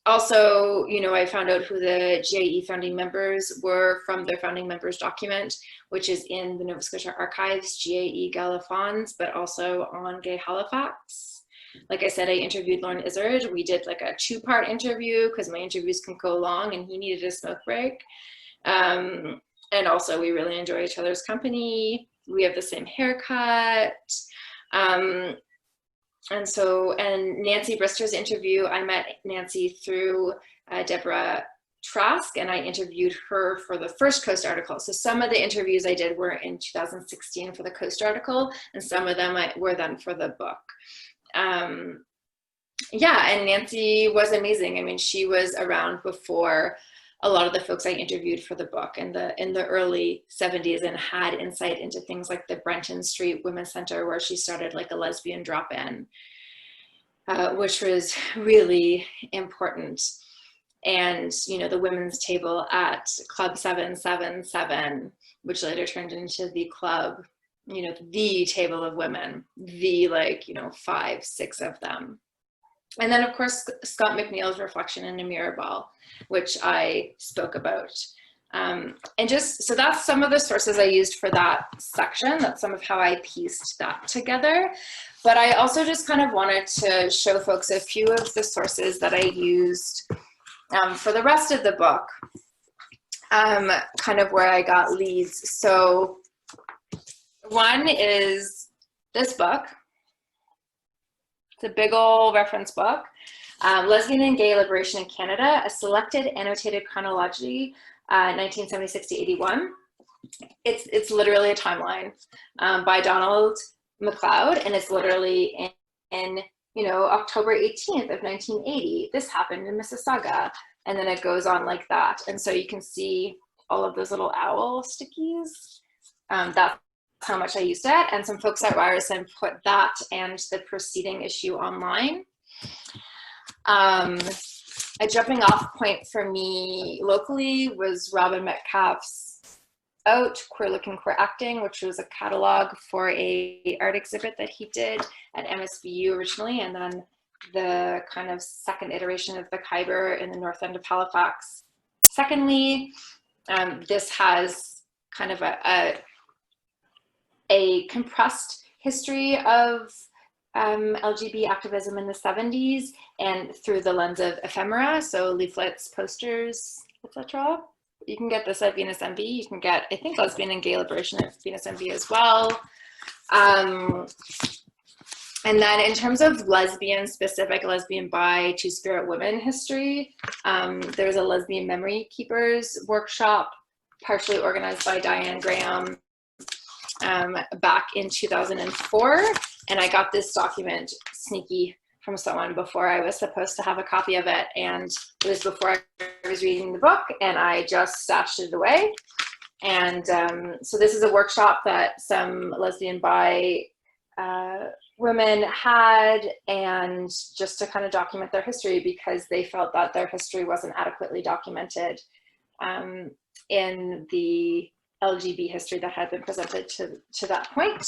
Also, you know, I found out who the GAE founding members were from their founding members document, which is in the Nova Scotia Archives, GAE Galifons, but also on Gay Halifax. Like I said, I interviewed Lauren Izzard. We did like a 2-part interview because my interviews can go long and he needed a smoke break. And also we really enjoy each other's company. We have the same haircut. And Nancy Brister's interview, I met Nancy through Deborah Trask, and I interviewed her for the first Coast article. So some of the interviews I did were in 2016 for the Coast article, and some of them were then for the book. Yeah, and Nancy was amazing. I mean, she was around before a lot of the folks I interviewed for the book in the early 70s, and had insight into things like the Brenton Street Women's Center, where she started like a lesbian drop-in, which was really important. And, you know, the women's table at Club 777, which later turned into the club you know, the table of women, the like, you know, 5, 6 of them. And then of course, Scott McNeil's Reflection in a Mirror Ball, which I spoke about. And just, so that's some of the sources I used for that section. That's some of how I pieced that together. But I also just kind of wanted to show folks a few of the sources that I used for the rest of the book, kind of where I got leads. So one is this book. It's a big old reference book, Lesbian and Gay Liberation in Canada, a selected annotated chronology, 1976 to 81. It's literally a timeline by Donald MacLeod, and it's literally in you know, October 18th of 1980, this happened in Mississauga, and then it goes on like that. And so you can see all of those little owl stickies. That's how much I used it. And some folks at Ryerson put that and the preceding issue online. A jumping off point for me locally was Robin Metcalf's Out, Queer Looking, Queer Acting, which was a catalog for a art exhibit that he did at MSBU originally, and then the kind of second iteration of the Khyber in the north end of Halifax. Secondly, this has kind of a compressed history of LGBT activism in the 70s and through the lens of ephemera, so leaflets, posters, etc. You can get this at Venus MB. You can get, I think, Lesbian and Gay Liberation at Venus MB as well. And then in terms of lesbian specific, lesbian, bi, two-spirit women history, there's a lesbian memory keepers workshop, partially organized by Diane Graham back in 2004. And I got this document sneaky from someone before I was supposed to have a copy of it. And it was before I was reading the book, and I just stashed it away. And so this is a workshop that some lesbian, bi women had, and just to kind of document their history, because they felt that their history wasn't adequately documented in the LGB history that had been presented to that point.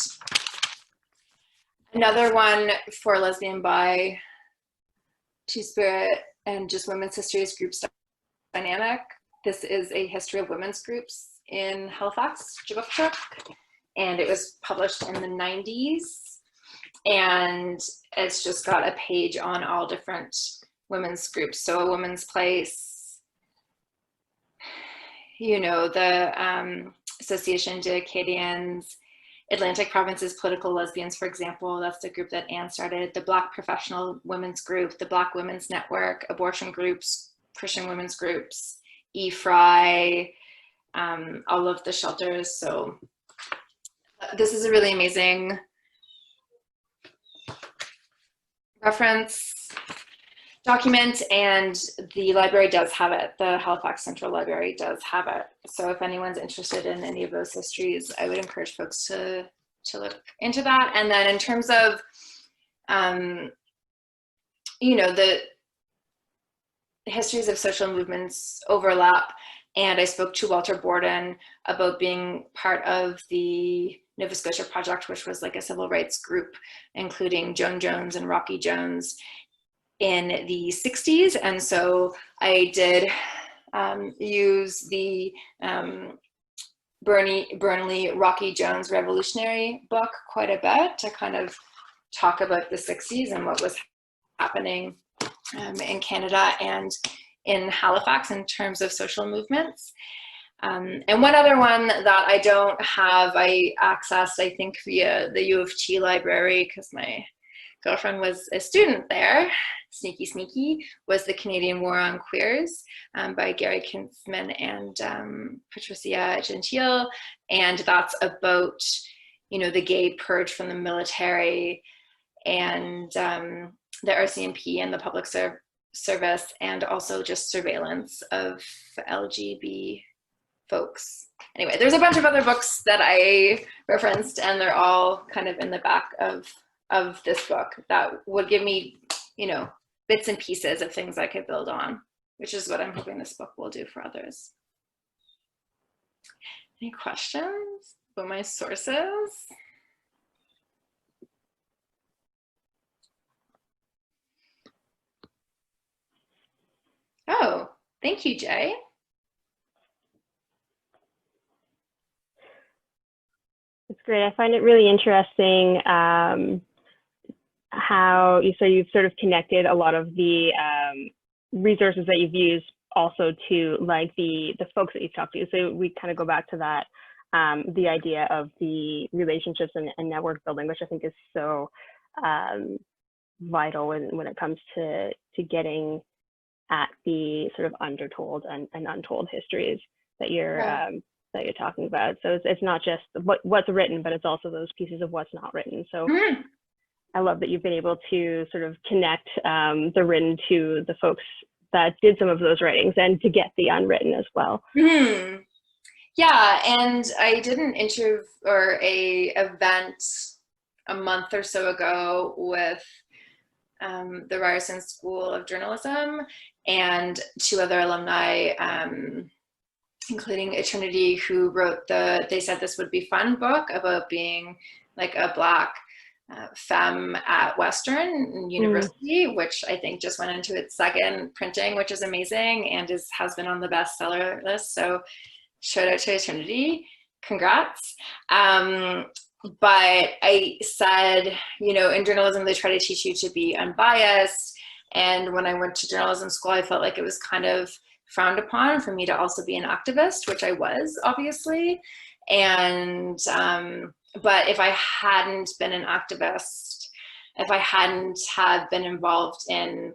Another one for lesbian, bi, two-spirit, and just women's histories, group dynamic. This is a history of women's groups in Halifax, Jabukchuk, and it was published in the 90s. And it's just got a page on all different women's groups. So A Woman's Place, you know, the Association de Acadians, Atlantic Provinces Political Lesbians, for example, that's the group that Anne started, the Black Professional Women's Group, the Black Women's Network, abortion groups, Christian women's groups, EFRI, all of the shelters. So this is a really amazing reference document, and the library does have it. The Halifax Central Library does have it. So if anyone's interested in any of those histories, I would encourage folks to look into that. And then in terms of, you know, the histories of social movements overlap, and I spoke to Walter Borden about being part of the Nova Scotia Project, which was like a civil rights group, including Joan Jones and Rocky Jones in the 60s. And so I did use the Burnley Rocky Jones Revolutionary book quite a bit to kind of talk about the 60s and what was happening in Canada and in Halifax in terms of social movements. And one other one that I don't have, I accessed, I think, via the U of T library, because my girlfriend was a student there, sneaky, was The Canadian War on Queers by Gary Kinsman and Patricia Gentile. And that's about, you know, the gay purge from the military and the RCMP and the public service, and also just surveillance of LGBT folks. Anyway, there's a bunch of other books that I referenced, and they're all kind of in the back of this book that would give me, you know, bits and pieces of things I could build on, which is what I'm hoping this book will do for others. Any questions about my sources? Thank you, Jay. It's great. I find it really interesting how you've sort of connected a lot of the resources that you've used also to like the folks that you've talked to. So we kind of go back to that, the idea of the relationships and network building, which I think is so vital when it comes to getting at the sort of undertold and untold histories that you're talking about. So it's not just what's written, but it's also those pieces of what's not written. So I love that you've been able to sort of connect the written to the folks that did some of those writings and to get the unwritten as well. Yeah, and I did an interview or a event a month or so ago with the Ryerson School of Journalism and 2 other alumni, including Eternity, who wrote They Said This Would Be Fun book about being like a Black femme at Western University, which I think just went into its 2nd printing, which is amazing, and has been on the bestseller list. So shout out to Eternity, congrats. But I said, in journalism, they try to teach you to be unbiased. And when I went to journalism school, I felt like it was kind of frowned upon for me to also be an activist, which I was, obviously. And, but if I hadn't been an activist, if I hadn't had been involved in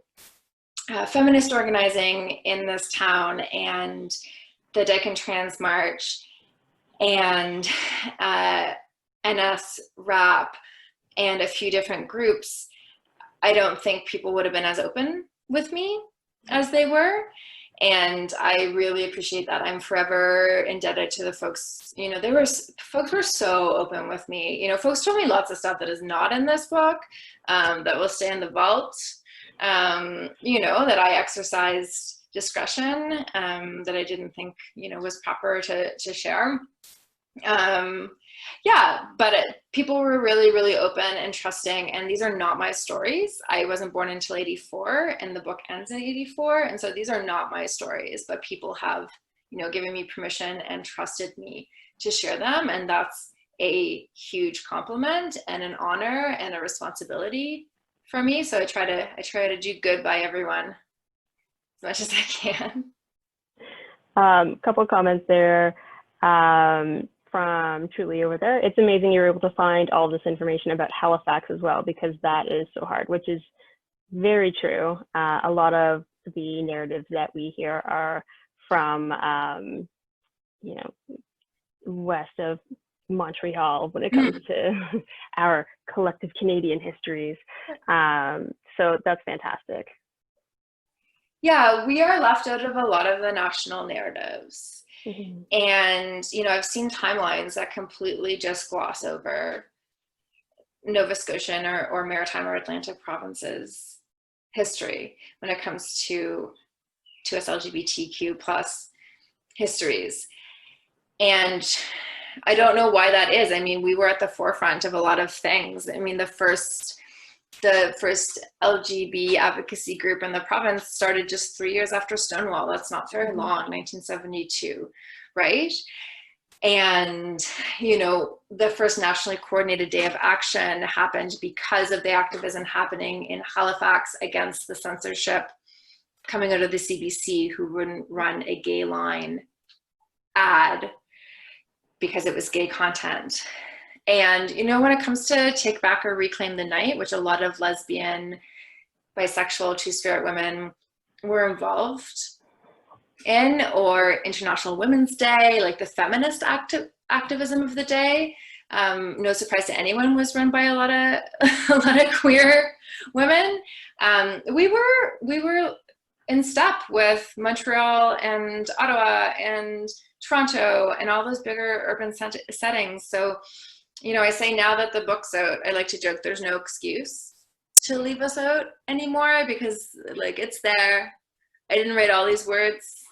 feminist organizing in this town and the Dyke and Trans March and NS Rap and a few different groups, I don't think people would have been as open with me as they were. And I really appreciate that. I'm forever indebted to the folks. Folks were so open with me. Folks told me lots of stuff that is not in this book, that will stay in the vault. That I exercised discretion, that I didn't think, was proper to share. But people were really, really open and trusting, and these are not my stories. I wasn't born until 84, and the book ends in 84, and so these are not my stories, but people have, given me permission and trusted me to share them, and that's a huge compliment and an honor and a responsibility for me. So I try to do good by everyone as much as I can. Couple of comments there. From Truly over there. It's amazing you were able to find all this information about Halifax as well, because that is so hard, which is very true. A lot of the narratives that we hear are from, west of Montreal when it comes to our collective Canadian histories. So that's fantastic. Yeah, we are left out of a lot of the national narratives. And, I've seen timelines that completely just gloss over Nova Scotian or Maritime or Atlantic provinces history when it comes to us LGBTQ plus histories. And I don't know why that is. I mean, we were at the forefront of a lot of things. I mean, the first LGBT advocacy group in the province started just 3 years after Stonewall. That's not very long, 1972, right? And, the first nationally coordinated day of action happened because of the activism happening in Halifax against the censorship coming out of the CBC, who wouldn't run a gay line ad because it was gay content. And, when it comes to Take Back or Reclaim the Night, which a lot of lesbian, bisexual, two-spirit women were involved in, or International Women's Day, like the feminist activism of the day, no surprise to anyone, was run by a lot of queer women. We were in step with Montreal and Ottawa and Toronto and all those bigger urban settings. So, I say now that the book's out, I like to joke there's no excuse to leave us out anymore, because it's there. I didn't write all these words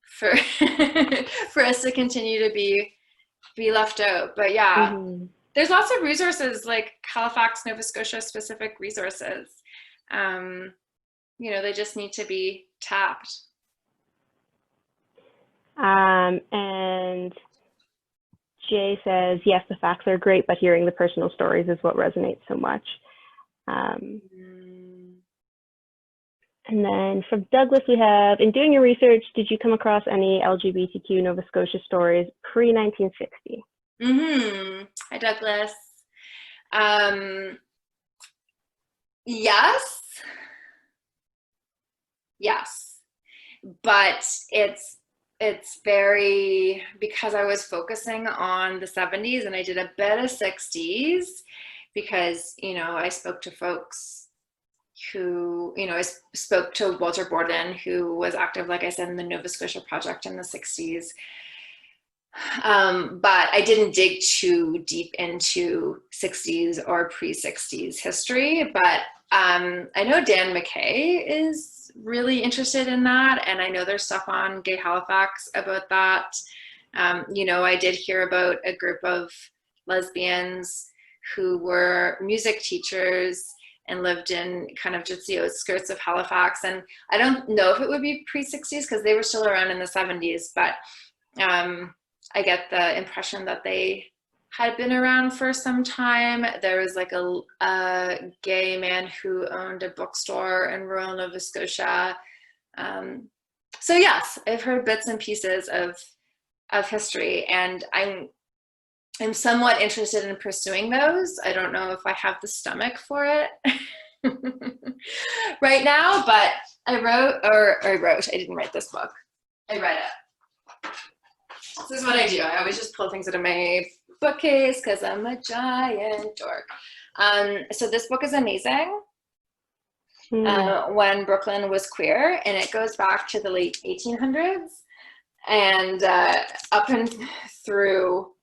for us to continue to be left out. But yeah, there's lots of resources like Halifax, Nova Scotia specific resources. They just need to be tapped. And Jay says, yes, the facts are great, but hearing the personal stories is what resonates so much. And then from Douglas, we have, in doing your research, did you come across any LGBTQ Nova Scotia stories pre-1960? Hi, Douglas. Yes, but it's very, because I was focusing on the 70s and I did a bit of 60s because, you know, I spoke to folks who, you know, I spoke to Walter Borden, who was active, like I said, in the Nova Scotia Project in the 60s. But I didn't dig too deep into 60s or pre-60s history, but I know Dan McKay is really interested in that, and I know there's stuff on Gay Halifax about that. You know, I did hear about a group of lesbians who were music teachers and lived in kind of just the outskirts of Halifax, and I don't know if it would be pre-60s because they were still around in the 70s, but I get the impression that they had been around for some time. There was like a gay man who owned a bookstore in rural Nova Scotia. So yes, I've heard bits and pieces of history, and I'm somewhat interested in pursuing those. I don't know if I have the stomach for it right now, but I didn't write this book. I read it. This is what I do. I always just pull things out of my bookcase because I'm a giant dork. So this book is amazing. When Brooklyn was queer, and it goes back to the late 1800s and up and through,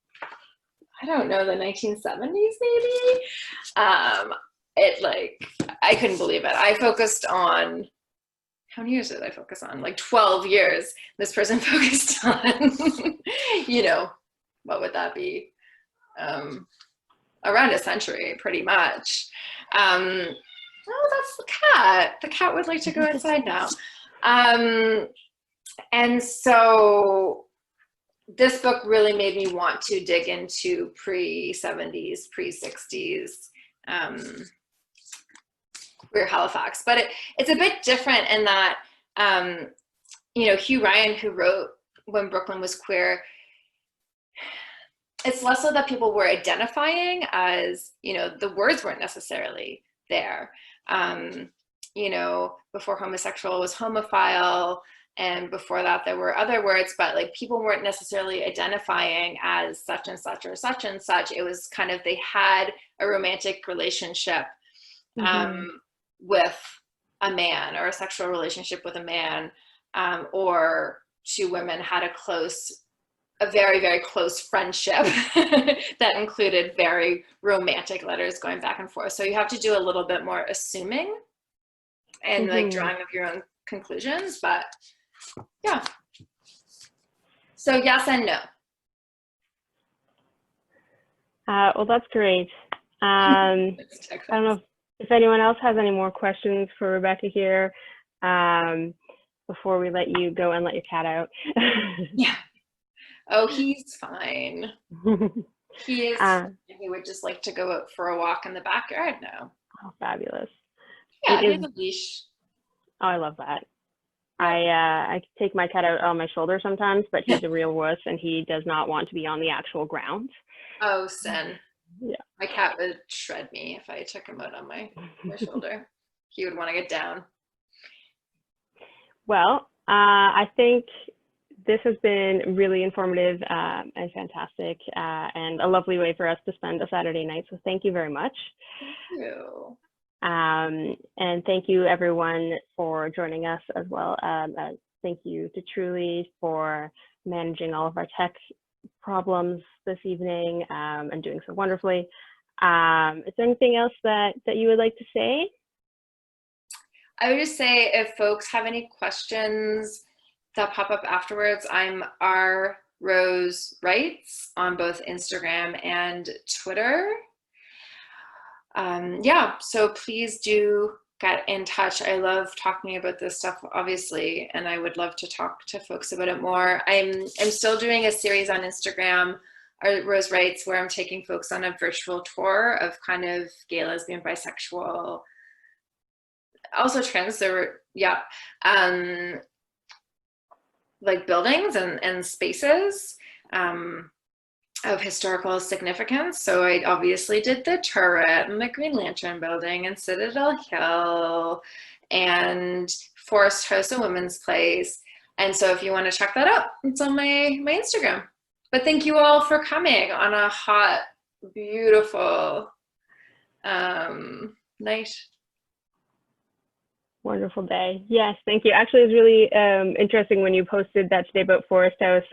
I don't know, the 1970s maybe. I couldn't believe it. I focused on, how many years did I focus on? Like 12 years. This person focused on, you know, what would that be? Around a century, pretty much. Oh, that's the cat. The cat would like to go outside now. And so this book really made me want to dig into pre-70s, pre-60s queer Halifax. But it's a bit different in that, you know, Hugh Ryan, who wrote When Brooklyn Was Queer, it's less so that people were identifying as, you know, the words weren't necessarily there. You know, before homosexual was homophile, and before that there were other words, but like people weren't necessarily identifying as such and such or such and such. It was kind of, they had a romantic relationship with a man, or a sexual relationship with a man, or two women had a very, very close friendship that included very romantic letters going back and forth. So you have to do a little bit more assuming and like drawing of your own conclusions, but yeah. So yes and no. Well, that's great. I don't know if anyone else has any more questions for Rebecca here before we let you go and let your cat out. Yeah. Oh, he's fine. He is. He would just like to go out for a walk in the backyard now. Oh, fabulous. Yeah, he has a leash. Oh, I love that. I take my cat out on my shoulder sometimes, but he's a real wuss and he does not want to be on the actual ground. Oh, sin. Yeah. My cat would shred me if I took him out on my shoulder. He would want to get down. Well, I think this has been really informative and fantastic, and a lovely way for us to spend a Saturday night. So thank you very much. Thank you. And thank you everyone for joining us as well. Thank you to Truly for managing all of our tech problems this evening and doing so wonderfully. Is there anything else that you would like to say? I would just say, if folks have any questions that pop up afterwards, I'm R Rose Writes on both Instagram and Twitter. Yeah, so please do get in touch. I love talking about this stuff, obviously, and I would love to talk to folks about it more. I'm still doing a series on Instagram, Rose Writes, where I'm taking folks on a virtual tour of kind of gay, lesbian, bisexual, also trans. There were, yeah, like buildings and spaces of historical significance. So I obviously did the turret and the Green Lantern building and Citadel Hill and Forest House and Women's Place. And so if you want to check that out, it's on my Instagram. But thank you all for coming on a hot, beautiful night. Wonderful day. Yes, thank you. Actually, it was really interesting when you posted that today about Forest House,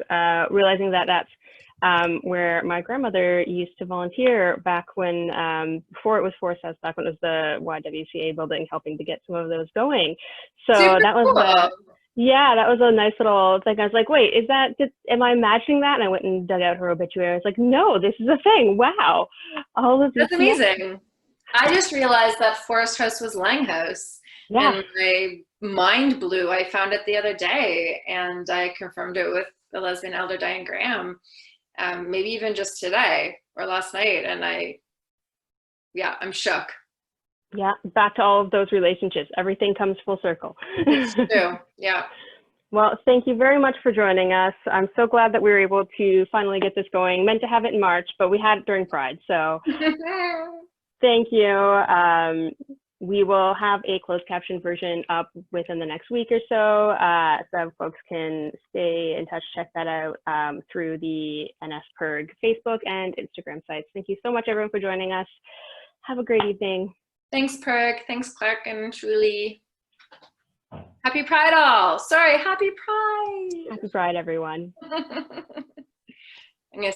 realizing that that's where my grandmother used to volunteer back when, before it was Forest House, back when it was the YWCA building, helping to get some of those going. So Super that was cool. yeah, that was a nice little thing. I was like, wait, is that, am I imagining that? And I went and dug out her obituary. I was like, no, this is a thing. Wow. All of this. That's amazing. I just realized that Forest House was Langhouse. Yeah. And my mind blew. I found it the other day and I confirmed it with the lesbian elder Diane Graham, maybe even just today or last night. And I'm shook. Yeah, back to all of those relationships. Everything comes full circle. It's true. Yeah. Well, thank you very much for joining us. I'm so glad that we were able to finally get this going. Meant to have it in March, but we had it during Pride. So thank you. We will have a closed caption version up within the next week or so, so folks can stay in touch, check that out through the NSPIRG Facebook and Instagram sites. Thank you so much, everyone, for joining us. Have a great evening. Thanks, Perk. Thanks, Clark and Truly. Happy Pride all. Sorry, happy Pride. Happy Pride, everyone.